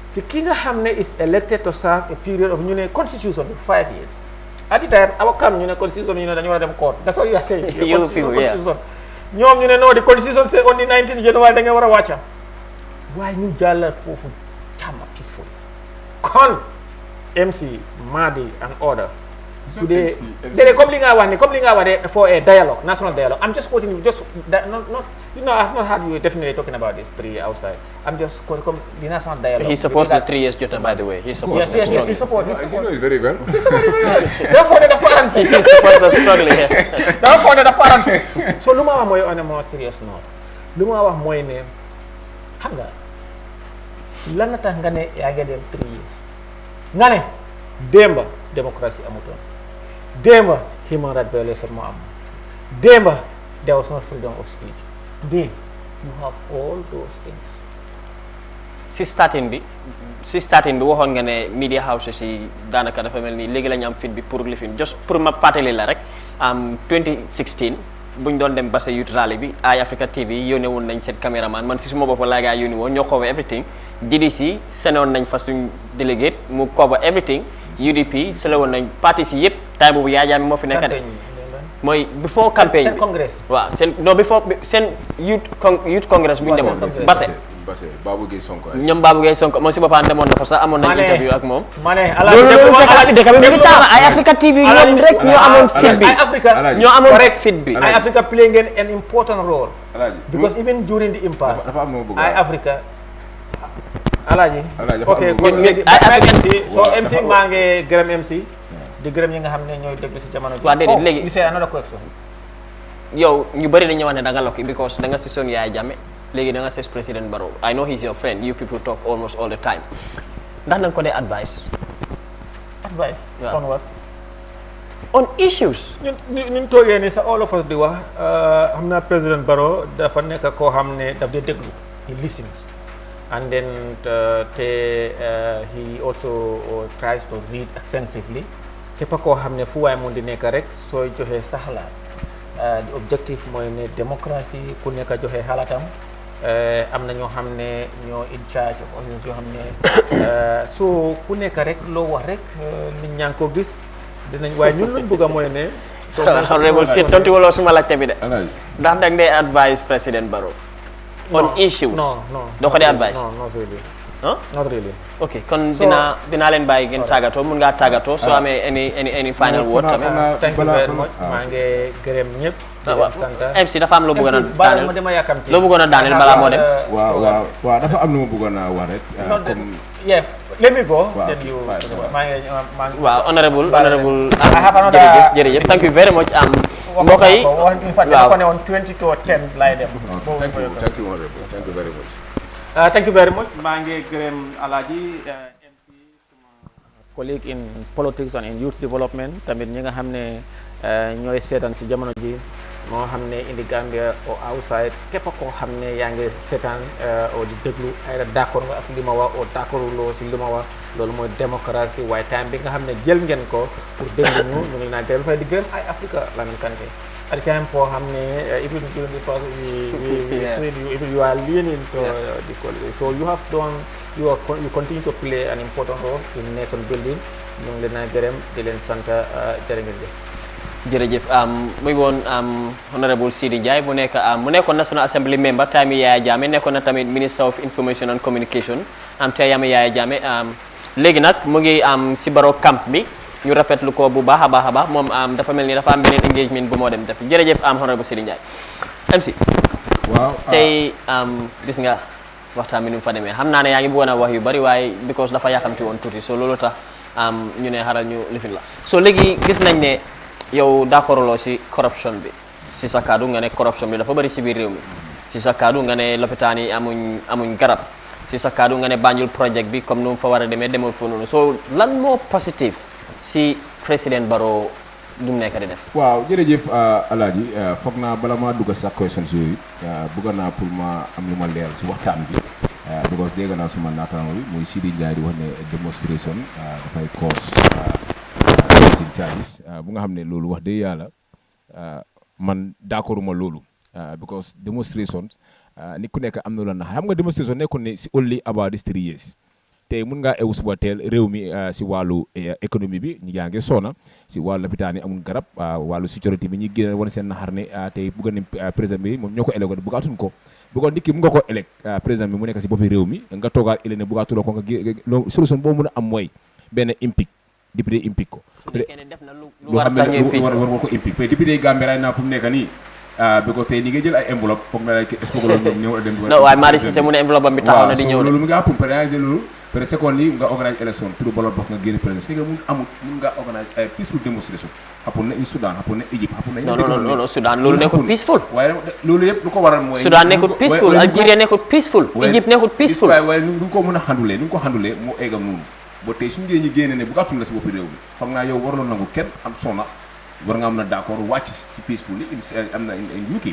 si ki nga xam ne is elected to serve a period of ñu ne constitution bi 5 years at the time our camp ñu ne constitution ñu ne dañu war a dem court that's what you are saying constitution ñoom ñu ne no the constitution say on the 19th January da nga war a wàcca waaye ñu jàllal foofu jàmm peaceful kon MC Madi and others su dee déedéet comme li nga wax ne for a dialogue national dialogue I'm just quoting you just that not you know I have not heard you definitely talking about this 3 years outside I'm just quoting the national dialogue he supports the 3 years Jota by the way he supports yes he supports You know it very well. therefore the parents he supports us strongly here therefore the parents so lu ma wax mooy on a more serious note lu ma wax mooy ne xam nga lan la tax nga ne yaa ngi dem 3 years nga ne démba démocratie amutoon démba human rights violation moo am démba there was not freedom of speech today you have all those things si starting bi waxoon nga ne media houses yi daanaka dafa mel ni léegi la ñu am fit bi pour lifin just pour ma fàttali la rek 2016 buñ doon dem Basse Youth Rally bi Eye Africa TV yónnee woon nañ seen caméraman man si suma bopp laa gaa yónni woon ñoo cover everything GDC senoon nañ fa suñ délégué mu cover everything UDP sele woon nañ parti si yëpp time boobu Yaya Jammeh moo fi nekk de mooy before campagne seen congrès waaw seen youth congress bu ñu demoon Basse Babou Gueye Sonko ñoom Babou Gueye Sonko moom si boppam demoon na fa sax amoon nañ interview ak moom loolu fekk dëkk bi mu ngi taama Eye Africa TV ñoom rek ñoo amoon fit bi ñoo amoon fit bi Eye Africa play ngeen an important role because even during the impasse Eye Africa Alaaji ok kon léegi MC so MC maa ngi gërëm MC di gërëm ñi nga xam ne ñooy déglu si jamono ji waaw déedéet léegi you say another question yow ñu bëri dañuy wax ne da nga lokki because da nga si son Yaya Jammeh léegi da nga ses président Barrow I know he's your friend you people talk almost all the time ndax na nga ko dee advice on what on issues ñun toogee ni sa all of us di wax xam naa président Barrow dafa nekk koo xam ne daf dee déglu he listens and then he also tries to read extensively képp koo xam ne fu waay mun di nekk rek sooy joxee sa xalaat the objective mooy ne démocratie ku nekk joxe xalaatam am na ñoo xam ne ñoo in charge of offices yoo xam ne so ku nekk rek loo wax rek nit ñaa ngi ko gis dinañ waaye ñun luñ bëgg a mooy ne honorable si tontu wala suma laajte bi de ndax da nga dee advice président Barrow on issues non doo ko dee advice non really not really. ok kon dinaa leen bàyyi ngeen tàggatoo mun ngaa tàggatoo soo amee any final word tamit. thank you very much maa ngi gërëm ñëpp. sant MC dafa am loo bëggoon a daaneel dama yàkkamti loo bëggoon a daaneel balaa moo dem. waaw dafa am lu ma bëggoon a wax rek. yeah let me go. Wow. Then you. waaw honorable I have another. jërëjëf thank you very much mbokk yi in fact dama ko ne woon 20 to 10 lay dem. thank you honorable thank you very much. Thank you very much. maa ngi gërëm Alaaji MC suma colleague in politics and in youth development tamit ñi nga xam ne ñooy seetaan si jamono ji moo xam ne indi Gambia or outside képp koo xam ne yaa ngi seetaan o di déglu ay d'accord nga ak li ma wax o d'accorduloo si li ma wax loolu mooy démocratie waaye time bi nga xam ne jël ngeen ko pour déglu ñu ngi naa gërëm fay di gërëm ay Africa Lamin Kante at the time for how many even during the process you are leaning to the college. So you have done you continue to play an important role in nation building. ñu ngi leen a gërëm di leen sant jërë ngeen jëf. jërëjëf muy woon honorable Seedy Njie mu nekkoon National Assembly member time Yaya Jammeh nekkoon na tamit Minister of Information and Communication te Yaya Jammeh léegi nag mu ngi si Barrow camp bi. ñu rafetlu ko bu baax a baax moom dafa mel ni dafa am beneen engagement bu moo dem def jërëjëf honorable Seedy Njie MC waaw tey gis nga waxtaan bi ni mu fa demee xam naa ne yaa ngi bëggoon a wax yu bari waaye because dafa yàkkamti woon tuuti so loolu tax ñu ne xaral ñu lifin la so léegi gis nañ ne yow d'accorduloo si corruption bi si sa kaddu nga ne corruption bi dafa bari si biir réew mi si sa kaddu nga ne lopitaan yi amuñ garab si sa kaddu nga ne Banjul project bi comme nu mu fa war a demee demul foofu noonu so lan moo positif si président Barrow lu mu nekk di def. waaw jërëjëf Alaaji foog naa bala maa dugg sa questions yooyu bëgg naa pour ma am lu ma leeral si waxtaan bi because dégg naa suma naataango bi muy Seedy Njie di wax ne démonstration dafay cause sin charges bu nga xam ne loolu wax dëgg yàlla man d'accorduma loolu because demonstration nit ku nekk am na la nax xam nga demonstration nekkul ne si only about these 3 years. tey mun ngaa ewu suba teel réew mi si wàllu économie bi ñu yaa ngi soona si wàllu lopitaan yi amul garab wàllu sécurité bi ñu génn wane seen naxar ne tey bëgg nañ président bi moom ñoo ko élegoon bëggaatuñ ko bëggoon nit ki mu nga ko éleg président bi mu nekk si boppi réew mi nga toogaat éleg ne bëggaatuloo ko nga solution boobu mën a am mooy benn impic député impic ko loo xam ne war ko impic mais député Gambie ray naa fu mu nekk nii because tey ni nga jël ay enveloppe foog na espogolo ñoom ñëw dem non waaye Mari Cissé mu ne enveloppe am bi taxaw na di ñëw loolu mu ngi àppum pénaliser loolu peut être seconde yi nga organise élection turu bolo bokk nga génn président si nga mun amul mun nga organise ay peaceful demonstration xapoon na Soudan xapoon na Égypte xapoon na non Soudan loolu nekkul peaceful waaye loolu yëpp lu ko waral mooy Soudan nekkul peaceful Algeria nekkul peaceful Égypte nekkul peaceful waaye nu ko mën a xandulee nu ko xandulee moo eggam noonu ba tey suñu ngeen ñu génne ne bu gàttul la si boppi réew bi foog naa yow waraloon nangu kenn am sona war nga am na d'accord wàcc ci peacefully am na in UK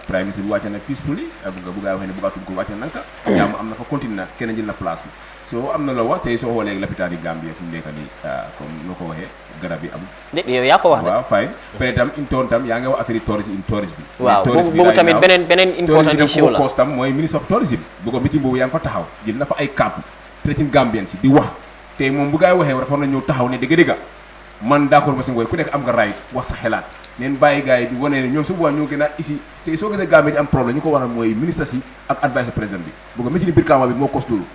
prime ministre bi wàcce na peacefully nga bëgg a waxee ne bëggaatul ko wàcce nanka jàmm am na fa continue kenn jël na place bi so am na la wax tey soo xoolee lopitaan yi Gambie fu mu nekk nii comme noo ko waxee garab yi am yow yaa ko wax de waaw fine peut être tam in toon tam yaa ngi wax affaire tourisme bi waaw boobu tamit beneen important issue la cause tam mooy ministre of tourism bu ko meeting boobu yaa ngi fa taxaw jël na fa ay kàpp traité Gambien si di wax tey moom bu gaay waxee war na ñëw taxaw ne dëgg-dëgg man d'accord ma si ngooy ku nekk am nga right wax sa xelaat neen bàyyi gars yi di wane ne ñoom su boobaa ñoo gën a ici te soo gisee Gambie di am problème ñu ko waral mooy ministre si ak advice président bi bu ko métti ni Brikama bi moo cause loolu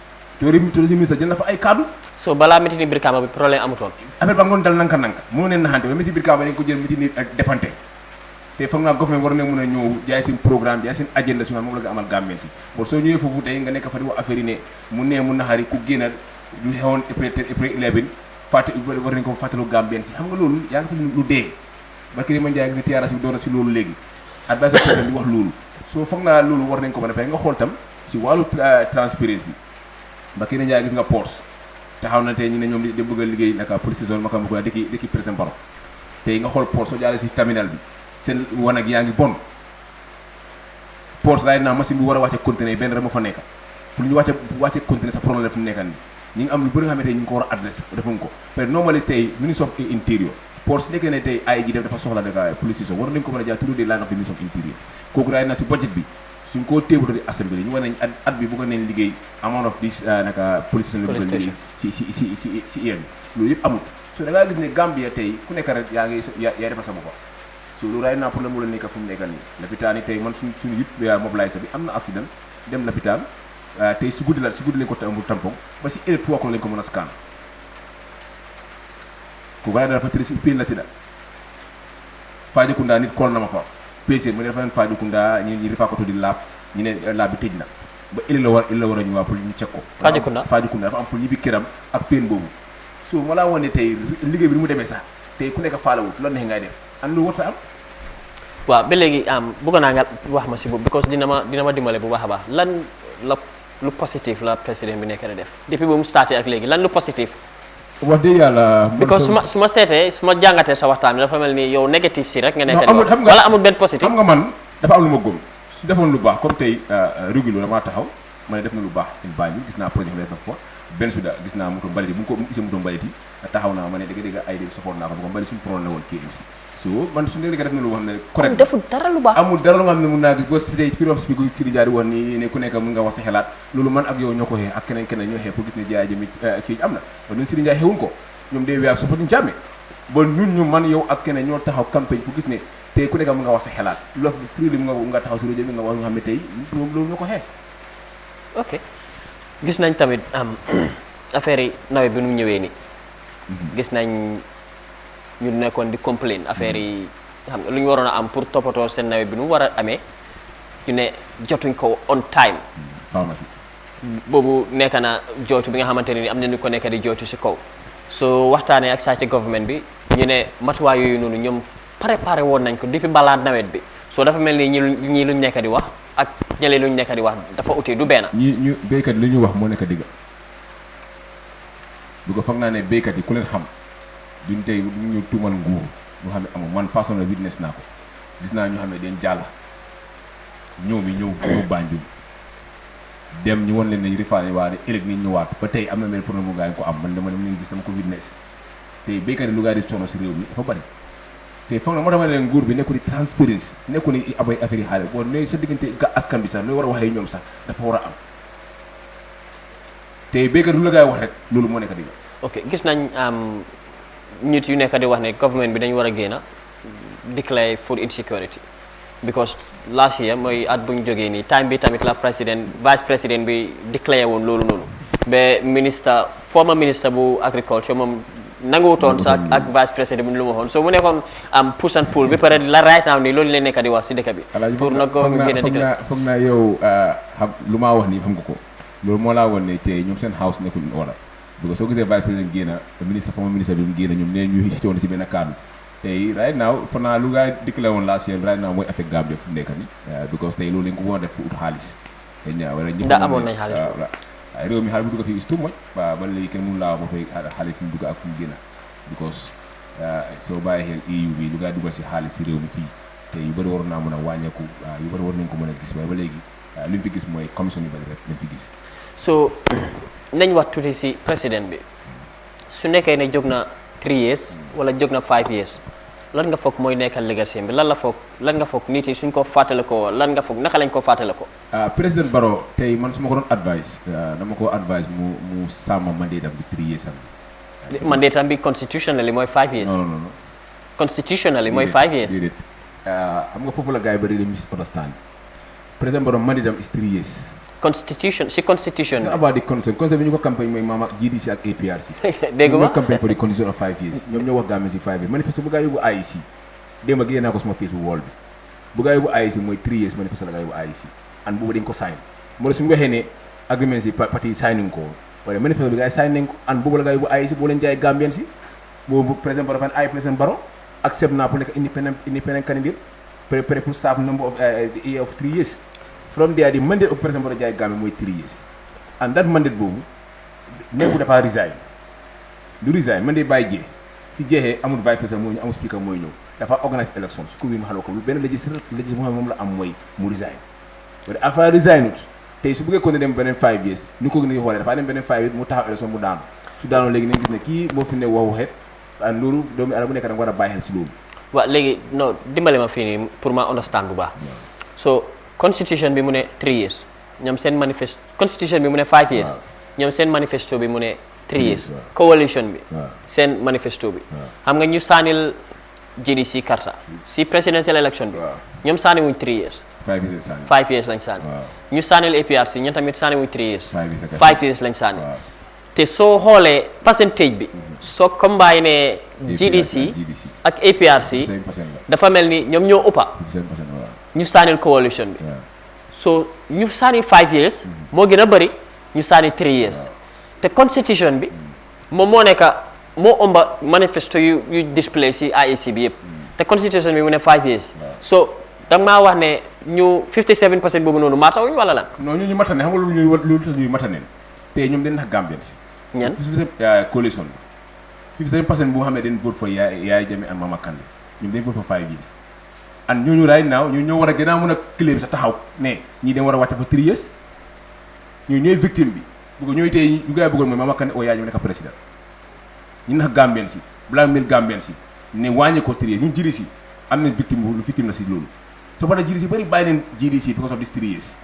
tourisme ministre jël na fa ay kaddu so balaa métti ni Brikama bi problème amutoon affaire ba ngoon dal nanka moo neen naxante ba métti Brikama dañ ko jël métti ni ak defante te foog naa government war na mën a ñëw jaay seen programme jaay seen agenda si moom la nga amal Gambien si bon soo ñëwee foofu tey nga nekk fa di wax affaire yi ne mu nee mu naxari ku génn lu xewoon April 11 fàtte war nañ ko fàttalu Gambien si xam nga loolu yaa ngi fi lu dee barki di ma njaay ngi tiyaras bi doon na si loolu léegi advice président bi wax loolu soo foog naa loolu war nañ ko mën a fay nga xool tam si wàllu transparence bi barki di njaay gis nga ports taxaw na tey ñu ne ñoom di bëgg a liggéey naka police zone ma kam ko dëkki président Barrow tey nga xool port soo jaaree si terminal bi seen wanag yaa ngi bon port laay naa machine bi war a wàcce conteneur benn rek moo fa nekk pour ñu wàcce conteneur sa problème fu mu nekkan ni ñi ngi am lu bëri nga xamante ñu ngi ko war a adresse defuñ ko peut-être normalement tey ministre of interior pour su nekkee ne tey ay ji def dafa soxla daka police so war nañ ko mën a jaar toujours des line of the ministre of interior kooku raay na si budget bi suñ koo téebatu di assemblée ñu war nañ at bi bëgg nañ liggéey amount of this naka police station la bëgg liggéey si yéen loolu yëpp amut so da ngaa gis ne Gambia tey ku nekk rek yaa ngi yaa defal sa bopp so loolu raay naa problème mu la nekk fu mu nekk nii lopitaan yi tey man suñu yëpp mobilisé bi am na accident dem lopitaan tey si guddi lañ ko tampon ba si heure 3 o'clock lañ ko mën a scan ku bala dafa tëri si peen la tida Fajikunda nit kool na ma fa PC mu ne dafa leen Fajikunda ñi rifaa ko to di laab ñu ne laab bi tëj na ba il la war a ñëwaat pour ñu check ko Fajikunda dafa am pour ñibbi këram ak peen boobu so ma laa woon ne tey liggéey bi ni mu demee sax tey ku nekk faalawut loolu neex ngay def an lu warta am waaw ba léegi bëgg naa nga wax ma si boobu because dina ma dimbale bu baax a baax lan la lu positif la président bi nekk na def depuis ba mu starté ak léegi lan lu positif wax dëgg yàlla because su ma seetee su ma jàngatee sa waxtaan bi dafa mel ni yow négatif si rek nga nekk wala amul benn positif xam nga man dafa am lu ma gëm su defoon lu baax comme tey régulier damaa taxaw ma ne def na lu baax in Banjul gis naa projet bi def na ko benn suda gis naa moto mbalit bu mu gisee moto mbalit yi taxaw naa ma ne dëgg ay dégg support naa ko bu ko mbalit suñu problème la woon KMC so man su nekk def na lu wax ne correct deful dara lu baax amul dara lu nga xam ne mun naa gis boo si free of speech Sidi Njie wax ni ne ku nekk mun nga wax sa xelaat loolu man ak yow ñoo ko xee ak keneen ñoo xee pour gis ne jaay jëmi ci am na ba ñun Sidi Njie xewuñ ko ñoom dee wee ak support ñu jàmme ba ñun ñu man yow ak keneen ñoo taxaw campagne pour gis ne tey ku nekk mun nga wax sa xelaat loolu free li nga taxaw si rajo bi nga wax nga xam ne tey loolu ñoo ko xee ok gis nañ tamit affaire yi nawet bi nu ñëwee ni gis nañ ñu nekkoon di complain affaire yi xam nga lu ñu waroon a am pour toppatoo seen nawet bi nu war a amee ñu ne jotuñ ko on time pharmacie boobu nekk na jootu bi nga xamante ne ni am na ñu ko nekk di jootu si kaw so waxtaanee ak site government bi ñu ne matuwaay yooyu noonu ñoom préparé woon nañ ko depuis balaa nawet bi so dafa mel ni ñii luñ nekk di wax ak ñële luñ nekk di wax dafa uti du benn ñu béykat li ñu wax moo nekk dëgg du ko foog naa ne béykat yi ku leen xam duñ tey duñ ñu tuumal nguur ñu xam ne amul man personal witness naa ko gis naa ñu xam ne den jàll ñëw Banjul dem ñu won leen ne rifaane waa ne ëllëg ni ñëwaat ba tey am na benn problème mu gaa yi ko am man dama leen gis dama ko witness tey béykat yi lu gaa di sonn si réew mi dafa bari te foog na moo tax ma ne leen nguur bi nekku di transparence nekku ni abay affaire yi xaalis boo ne sa diggante ga askan bi sax looy war a waxee ñoom sax dafa war a am te béykat lu la gaa yi wax rek loolu moo nekk dëgg ok gis nañ nit yu nekk di wax ne government bi dañu war a génn declare food insecurity because last year mooy at bu ñu jógee nii time bi tamit la vice président bi declare woon loolu noonu ba former ministre bu agriculture moom nanguwutoon sax ak vice président bi lu ma waxoon so mu nekkoon push and pull bi pare la right now nii loolu leen nekk di wax si dëkk bi pour na government bi génn declare foog naa yow xam lu maa wax nii xam nga ko loolu moo laa woon ne tey ñoom seen house nekkul wala because soo gisee vice président génn former ministre bi mu génn ñoom nee ñu ci woon si benn cadre tey right now foog naa lu gaa déclaré woon last year right now mooy affect Gambia fu nekk nii because tey loolu lañ ko war a def pour ut xaalis wala ñëpp ndax amoon nañ xaalis réew mi xaalis bu dugg fii is too much ba léegi kenn mënu laa wax ba xaalis fi mu dugg ak fu mu génn because soo bàyyi xel EU bi lu gaa dugal si xaalis si réew mi fii te yu bëri waroon naa mën a wàññeeku yu bëri war nañ ko mën a gis waaye ba léegi li ñu fi gis mooy commission yu bëri rek lañ fi gis so nañ wax tuuti si président bi su nekkee ne jóg na 3 years wala jóg na 5 years lan nga foog mooy nekkal legacy bi lan nga foog nit yi suñ ko fàttale ko lan nga foog naka lañ ko fàttale ko président Barrow tey man su ma ko doon advice dama ko advice mu sàmm mandatam bi 3 years am mandatam bi constitutionally mooy 5 years non constitutionally mooy 5 years déedéet xam nga foofu la gars yi bëri di misunderstand président Barrow mandatam is 3 years constitution about the constitution bi ñu ko campagne mooy maama GDC ak APRC dégg nga campagne for the constitution of 5 years ñoom ñoo wax Gambia si 5 years manifeste bu gaa yóbbu IEC démb génne naa ko sama Facebook wall bi bu gaa yóbbu IEC mooy 3 years manifeste la gaa yóbbu IEC and boobu dañ ko sign moo suñu waxee ne agreement si parti signing ko wala manifeste bi gaa yi sign nañ ko and boobu la gaa yóbbu IEC boo leen jaay Gambien si boobu président Barrow fan ay président Barrow accept naa pour nekk independent candidate prêt pour serve number of 3 years from there the mandate of président Barrow jaay Gambia mooy 3 years and that mandate boobu nekku dafa resign du resign mandate bàyyi jee si jeexee amul vice président mooy ñëw amul speaker mooy ñëw dafa organise élection su ko wi ma xam ko benn législative moom la am mooy mu resign wala affaire resign ut tey su bëggee continuer dem beneen 5 years ni ko ni xoolee dafa dem beneen 5 years mu taxaw élection mu daanu su daanoo léegi nañ gis ne kii moo fi ne waxu xeet and loolu doomu aadama bu nekk da nga war a bàyyi xel si loolu waaw léegi non dimbale ma fii nii pour ma understand bu baax so constitution bi mu ne 3 years ñoom seen manifesto constitution bi mu ne 5 years ñoom seen manifesto bi mu ne 3 years coalition bi seen manifesto bi xam nga ñu saanil GDC karta si presidential election bi ñoom sànni wuñ 3 years 5 years lañ sànni ñu sànnil APRC ñun tamit sànni wuñ 3 years 5 years lañ sànni te soo xoolee percentage bi soo combine GDC ak APRC dafa mel ni ñoom ñoo ëppa ñu sànnil coalition bi so ñu sànni 5 years moo gën a bëri ñu sànni 3 years te constitution bi moom moo nekk moo ëmba manifesto yu display si IEC bi yëpp te constitution bi mu ne 5 years so danga maa wax ne ñu 57% boobu noonu matawuñ wala lan non ñu matane xam nga lu tax ñuy mataneen te ñoom dañ nax Gambien si ñan coalition bi 57% bu xam ne dañ vote for Yaya Jammeh ak Mama Kandeh ñoom dañ vote for 5 years and ñooñu right now ñu ñoo war a gën a mën a claim sa taxaw ne ñii dañ war a wàcc fa 3 years ñooy ñooy victime bi bu ko ñooy tey ñu koy bëggoon mooy Mama Kandeh oo Yaya Jammeh nekk président ñu nax Gambien si balaa mel Gambien si ne wàññi ko 3 years ñun jiri si am nañ victime la si loolu soo paree jiri si bëri bàyyi neen GDC because of these 3 years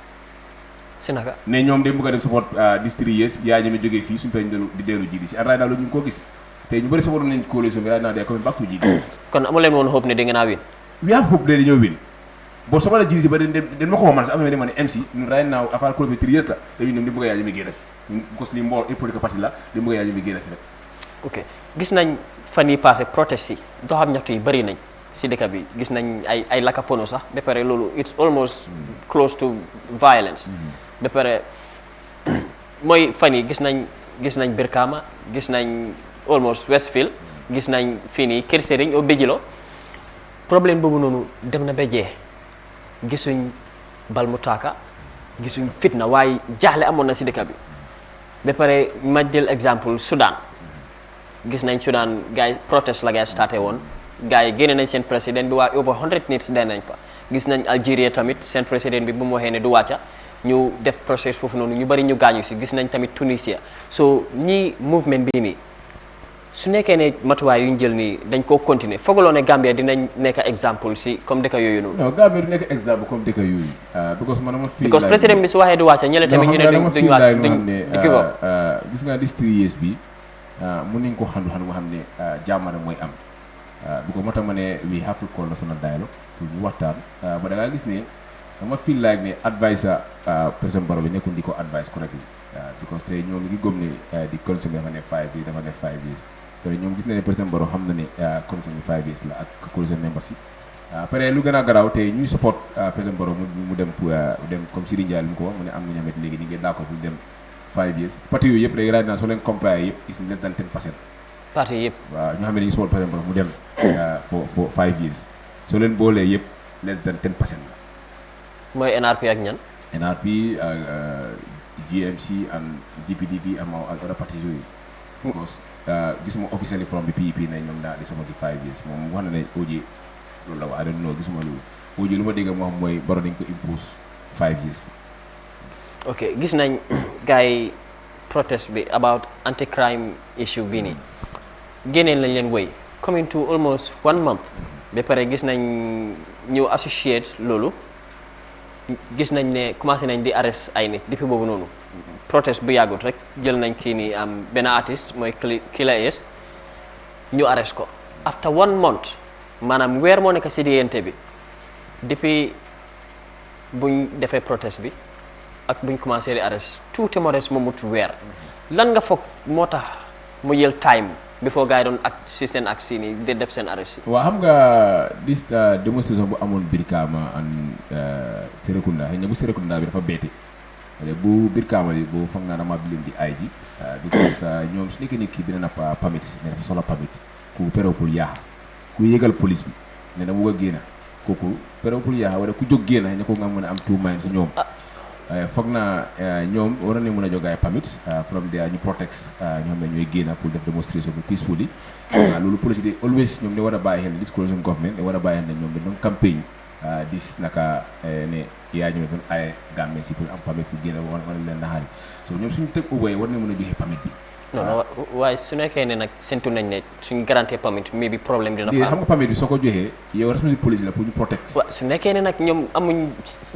si naka ne ñoom dañ bëgg a dem support these 3 years Yaya Jammeh jógee fii suñu pay di dellu GDC and right now loolu ñu ngi koo gis te ñu bëri support nañ coalition bi right now they coming back to GDC kon amu leen woon hope ne da ngeen a win we have hope ne dañoo win boo soo paree GDC ba dañ ma ko man sax am na ma ne MC ñun right now affaire coalition 3 years la dañu ñoom dañ bëgg a Yaya Jammeh génn fi because li mbool politique parti la dañ bëgg a Yaya Jammeh génn fi rek ok gis nañ fan yi passé protest yi doxam ñaxtu yi bëri nañ si dëkk bi gis nañ ay lakapono sax ba pare loolu it's almost close to violence ba pare mooy fan yi gis nañ Brikama gis nañ almost Westfield gis nañ fii nii Kër Serigne o Béjilo problème boobu noonu dem na ba jeex gisuñ bal mu taaka gisuñ fitna waaye jaaxle amoon na si dëkk bi ba pare ma jël exemple Soudan gis nañ Soudan gars yi protest la gars yi starté woon gars yi génne nañ seen président bi waaye over 100 nit dee nañ fa gis nañ Algérie tamit seen président bi bu mu waxee ne du wàcca ñu def process foofu noonu ñu bari ñu gaañu si gis nañ tamit Tunisia so ñii mouvement bii nii su nekkee ne matuwaay yu ñu jël nii dañ koo continuer fogaloo ne Gambia dinañ nekk exemple si comme dëkk yooyu noonu. non Gambia du nekk exemple comme dëkk yooyu. because président bi su waxee du wàcca ñële tamit ñu ne duñ wàcc duñ kii ko gis nga these 3 years bi mun nañ ko xandu nga xam ne jàmm rek mooy am because moo tax ma ne we have to call national dialogue pour ñu waxtaan ba da ngaa gis ne dama feel like ne adviser président Barrow bi nekkul di ko advice correctly because te ñoom ngi gëm ne di condition bi dafa ne 5 years dafa ne 5 years te ñoom gis na ne président Barrow xam na ne condition bi 5 years la ak coalition members yi après lu gën a garaaw te ñuy support président Barrow mu dem comme Seedy Njie lu mu ko wax mu ne am na ñamet léegi ni ngeen d'accord pour dem 5 years parti yooyu yëpp léegi right now soo leen compare yëpp is less than 10%. parti yëpp waaw ñoo xam ne dañuy support président Barrow mu dem for 5 years soo leen boolee yëpp less than 10% la. mooy NRP ak ñan. NRP GMC and GPDP ak other parties yooyu. because gisuma officially from the PEP ne ñoom daal di support 5 years moom wax na ne OJ loolu la wax I don't know gisuma loolu OJ lu ma dégg moo xam mooy Barrow dañ ko impose 5 years bi. ok gis nañ gars yi protest bi about anti crime issue bii nii génneen lañ leen woy coming to almost 1 month ba pare gis nañ ñu associate loolu gis nañ ne commencé nañ di arrest ay nit depuis boobu noonu protest bu yàggut rek jël nañ kii nii am benn artiste mooy Killa Ace ñu arrest ko after 1 month maanaam weer moo nekk si diggante bi depuis buñ defee protest bi ak buñ commencé di arrest tuuti moo des moomut weer lan nga foog moo tax mu jël time before gars yi doon ak si seen ak si nii di def seen arrest yi. waaw xam nga dis démonstration bu amoon Brikama and Serekunda xëy na bu Serekunda bi dafa beete bu Brikama bi boobu foog naa dama bilim di ay ji because ñoom su nekkee nit ki dina na permit ne dafa soxla permit ku péropul yaaxa ku yégal police bi ne na mu nga génn kooku péropul yaaxa wala ku jóg génn xëy na ko nga mën a am 2 minutes si ñoom foog naa ñoom war nañu mën a jóg ay permit from there ñu protect ñoo xam ne ñooy génn pour def démonstration bi peacefully loolu police yi always ñoom dañ war a bàyyi xel this coalition government dañ war a bàyyi xel ne ñoom dañ doon campagne dis naka ne yaa ñëwee doon ay Gambien si pour am permit pour génn war leen naxaari so ñoom suñu tëb ubboy war nañu mën a joxe permit bi non waaye su nekkee ne nag séntu nañ ne suñu garantie permit mais bi problème dina fa am xam nga permit bi soo ko joxee yow responsable police la pour ñu protect waaw su nekkee ne nag ñoom amuñ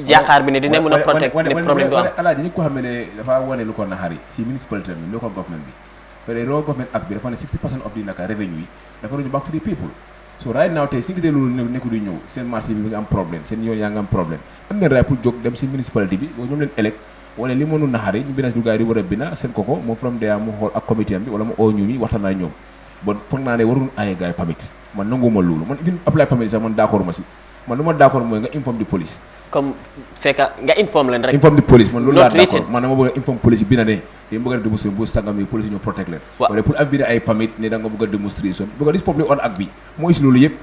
yaakaar bi ne dina mën a protect ne problème du am alaaji ni ko xam ne dafa wane lu ko naxari si municipalité bi local government bi peut-être local government act bi dafa ne 60% of the naka revenue yi dafa ruñu back to the people so right now tey si gisee loolu nekku di ñëw seen marché bi nga am problème seen yoon yaa nga am problème am ngeen raay pour jóg dem si municipalité bi boo ñoom leen élect wala li mënu naxari ñu bina lu gars yi di war a bina seen koko moom from there mu xool ak comité am bi wala mu oo ñu ñi waxtaan naa ñoom bon foog naa ne warul aye gars yi permit man nanguma loolu man even apply permit sax man d'accord ma si man lu ma d'accord mooy nga informe di police comme fekka nga informe leen rek informe di police man loolu laa d'accord man dama bëgg a informe police bi na ne dañu bëgg a démonstrer bu sangam yi police ñoo protect leen wala pour am bi ay permit ne da nga bëgg a démonstration bëgg a dis public order ak bi mooy si loolu yëpp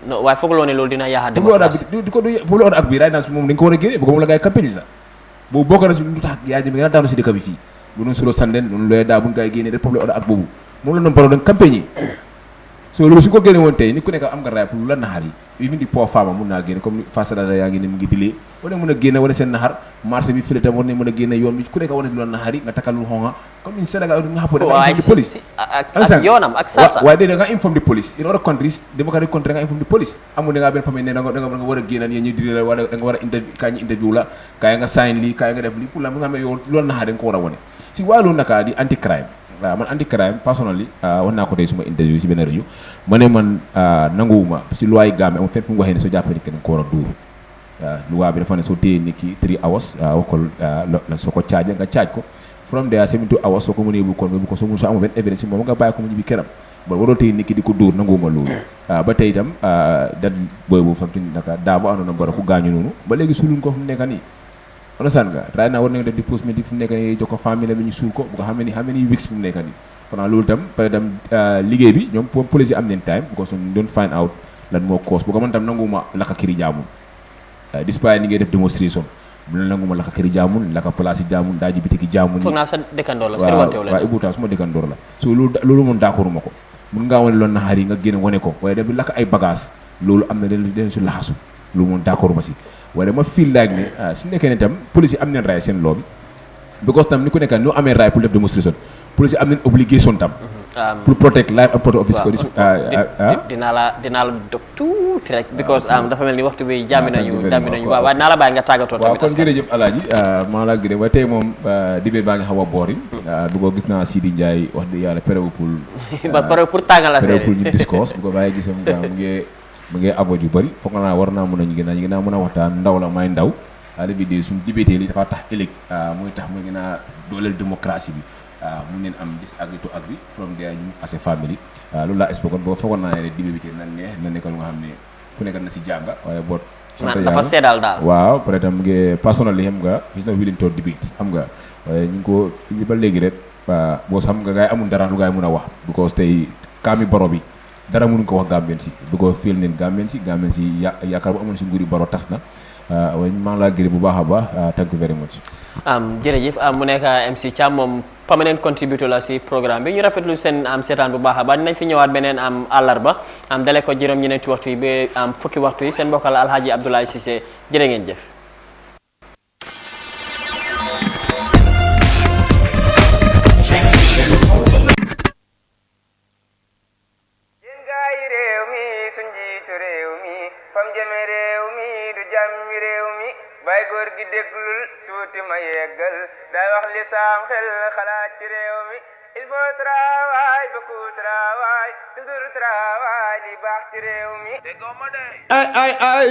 non waaye foog loo ne loolu dina yaaxa démocratie di ko public order ak bi right now moom dañ ko war a génne bëgg moom la gars yi campagne sax boobu bokk na si lu tax yaa jëm nga daanu si dëkk bi fii bu noonu solo sanden loolu looy daa buñ gars yi génne def public order ak boobu moom la noonu parole dañ campagne yi so loolu su ko génne woon tey ni ku nekk am nga raay pour lu la naxar yi even di po femme mun naa génne comme façadada yaa ngi ne mu ngi dilee war ne mën a génne wane seen naxar marché bi fële tam war ne mën a génne yoon bi ku nekk wane lu la naxar yi nga takkal lu xonga comme in Sénégal nga xapo da nga informe di police ak yoonam ak sarta waaye da nga informe di police in other countries democratic country da nga informe di police amul da nga benn famille ne da nga war a génne yéen ñu di la wala da nga war a kaay ñu interview la kaay nga sign lii kaay nga def lii pour la nga xam ne yow lu la naxar da nga ko war a wane si wàllu naka di anti crime waaw man anti crime personally wax naa ko tey suma interview si benn rajo ma ne man nanguwuma si loi Gambie amul fenn fu mu waxee ne soo jàppee ni kenn ko war a dóor loi bi dafa ne soo téye nit ki 3 hours wax ko soo ko charge nga charge ko from there 72 hours soo ko mënee bu kon bu ko soo amul benn évidence si moom nga bàyyi ko mu ñibbi këram bon waroo téye nit ki di ko dóor nanguwuma loolu ba tey itam dat booy boobu fam tuñ naka daa ba àndoon na bara ku gaañu noonu ba léegi suluñ ko fu mu nekk nii understand nga right now war nañu def di post fu mu nekk nii jox ko famille bi ñu suul ko bu ko xam ne weeks fu mu nekk nii fanaa loolu itam par exemple liggéey bi ñoom police yi am nañ time because ñu doon find out lan moo cause bu ko man tam nanguma laka kiri jaamun despite ni ngay def démonstration bu la nanguma laka kiri jaamun laka place yi jaamun daaji bitiki jaamun foog naa sa dëkkandoor la sériwantew la waaw Ibouta suma dëkkandoor la so loolu moom d'accorduma ko mun ngaa wane loolu naxar yi nga génn wane ko waaye dem laka ay bagage loolu am na den su laxasu loolu moom d'accorduma si waaye dama feel like ne su nekkee ne tam police yi am nañ raay seen loo bi because tam ni ku nekk noo amee raay pour def démonstration police yi am nañ obligation tam pour protect life and property of this dinaa la dog tuuti rek because dafa mel ni waxtu bi jàmmi nañu waaw waaye naa la bàyyi nga tàggatoo tamit kon jërëjëf Alaaji maa la gërëm waaye tey moom dibéer baa ngi xaw a boori bu ko gis naa Seedy Njie wax dëgg yàlla pare pour tàngal affaire pour ñu discours bu ko bàyyi gisam nga mu ngi abo ju bëri foog naa war naa mën a ñu gën a mën a waxtaan ndaw la may ndaw ala bi de suñu dibétee li dafa tax ëllëg muy tax muy gën a dooleel démocratie bi mun neen am disagree to agree from there ñu as a family loolu laa expliqué boo foogoon naa ne dibé bi te na neex na nekk lu nga xam ne ku nekk na si jànga waaye boot dafa seedal daal waaw peut être mu ngi personnally xam nga gis na willing to debate xam nga waaye ñu ngi ko ba léegi rek boo xam nga gars yi amul dara lu gars yi mun a wax because tey kaami baro bi dara mënuñ ko wax Gambien si because feel neen Gambien si yaakaar bu amoon si nguuri baro tas na waaye maa ngi laa gërëm bu baax a baax thank you very much jërëjëf mu nekk MC Cham moom permanent contributor la si programme bi ñu rafetlu seen seetaan bu baax a baax dinañ fi ñëwaat beneen àllarba dale ko juróom-ñeneenti waxtu yi ba fukki waxtu yi seen mbokk la Alhaji Abdoulaye Cissé jërë ngeen jëf. bay góor gi déglul tuuti ma yeggal day wax li saam xel xalaat ci réew mi il faut travail beaucoup travail toujours travail li baax ci réew mi ay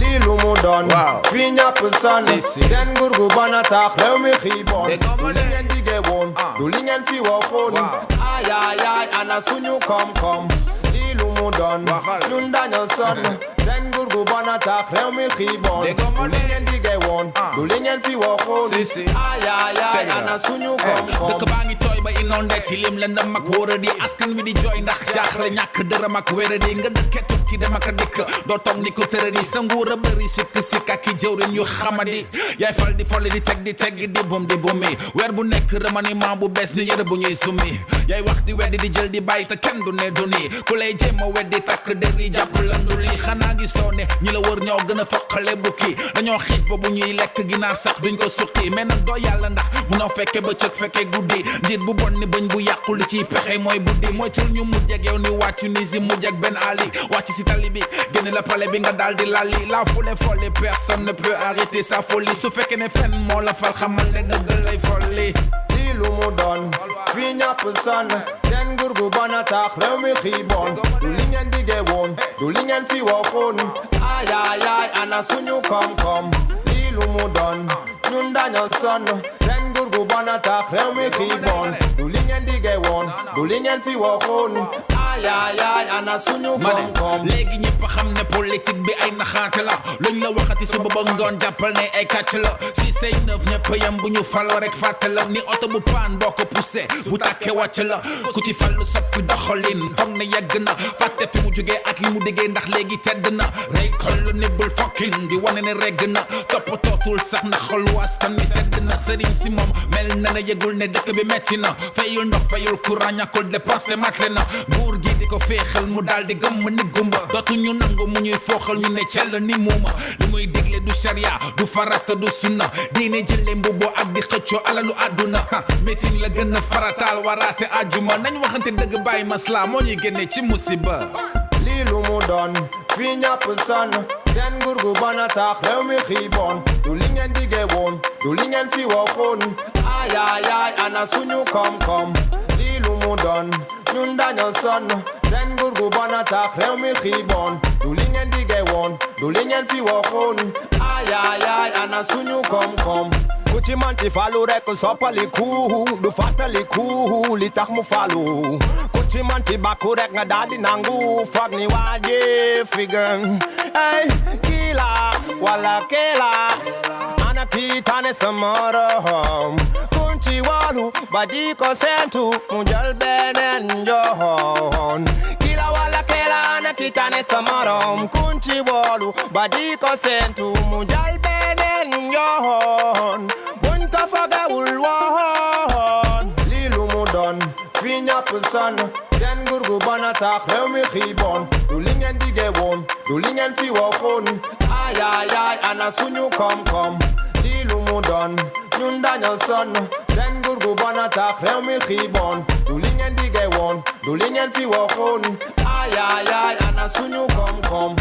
lii lu mu doon fii ñàpp sonn seen nguur gu bana tax réew mi xiiboon du li ngeen digee woon du li ngeen fi waxoon ay ana suñu koom-koom lii lu mu doon ñun dañoo sonn seen nguur gu bana tax réew mi xiiboon du li ngeen digee woon du li ngeen fi waxoon ay ana suñu koom-koom dëkk baa ngi tooy ba inondé ci lim la ndam ak wóora di askan wi di jooy ndax jaaxle ñàkk dërëm ak wéra di nga dëkke tukki dem ak dikk doo toog ni ko tëra di sa nguur a bëri sikk ak i jëwrin yu xamadi yaay fal di folli di teg di bum di bumi weer bu nekk remaniement bu bees ni yëre bu ñuy summi yaay wax di weddi di jël di bàyyi te kenn du ne du nii ku lay jéem a weddi takk der yi jàpp landu lii xanaa gi soo ne ñi la wër ñoo gën a foqale bukki dañoo xiif ba bu ñuy lekk ginaar sax duñ ko suqi mais nag doo yàlla ndax munoo fekke ba cëg fekke guddi njiit bu bon ni bañ bu yàqu li ciy pexe mooy buddi mooy tul ñu mujj ak yow ni wàccu ni si mujj ak benn ali wàcc si tali bi génne la pale bi nga daal di lali la foule folle personne ne peut arrêter sa folie su fekkee ne fenn moo la fal xamal ne dëgg lay folli lii lu mu doon fii ñàpp sonn seen nguur gu bon a tax réew mi xiibon du li ngeen dige woon du li ngeen fi waxoon ay ay ay ana suñu koom-koom lii lu mu doon ñun dañoo sonn seen nguur gu bon a tax réew mi xiibon du li ngeen dige woon du li ngeen fi waxoon ay ay ay ana suñu koom-koom léegi ñëpp xam ne politique bi ay naxaate la luñ la waxati suba ba ngoon jàppal ne ay kàcc la si say neuf ñëpp yam bu ñu faloo rek fàtte la ni oto bu paan boo ko poussé bu tàkkee wàcc la ku ci fallu soppi doxalin foog ne yegg na fàtte fi mu jógee ak li mu diggee ndax léegi tedd na rey koll ni bul fokkin di wane ne regg na toppatootul sax ndax xolu askan wi sedd na sëriñ si moom mel na ne yëgul ne dëkk bi metti na fayul ndox fayul courant ñàkkul dépense te matle na nguur gi di ko féexal mu daal di gëmm ni gumba dootu ñu nangu mu ñuy fooxal ñu ne cell ni muuma li muy dégle du sharia du farata du sunna diine jële mbubboo ak di xëccoo alalu àdduna meeting la gën a farataal waraate àjjuma nañ waxante dëgg bàyyi masla moo ñuy génne ci musiba lii lu mu doon fii ñàpp sonn seen nguur gu bon a tax réew mi xiibon du li ngeen dige woon du li ngeen fi waxoon ay ay ay ana suñu koom-koom lii lu mu doon ñun dañoo sonn seen nguur gu bon a tax réew mi xiibon du li ngeen dige woon du li ngeen fi waxoon ay ay ay ana suñu koom-koom ku ci manti falu rek soppaliku du fàttaliku li tax mu falu ku ci manti bakku rek nga daal di nangu foog ni waaje fi gën ay kii la wala kee la ana kii tane sa morom kun ci walu ba di ko sentu mu jël beneen njoon kii la wala kee la ana kii tane sa morom kun ci walu ba di ko sentu mu jël beneen njoon buñ ko fogawul woon lii lu mu doon fii ñàpp sonn seen nguur gu bon a tax réew mi xiibon du li ngeen dige woon du li ngeen fi waxoon ay ay ay ana suñu koom-koom lii lu mu doon ñun dañoo sonn seen nguur gu bon a tax réew mi xiibon du li ngeen dige woon du li ngeen fi waxoon ay ay ay ana suñu koom-koom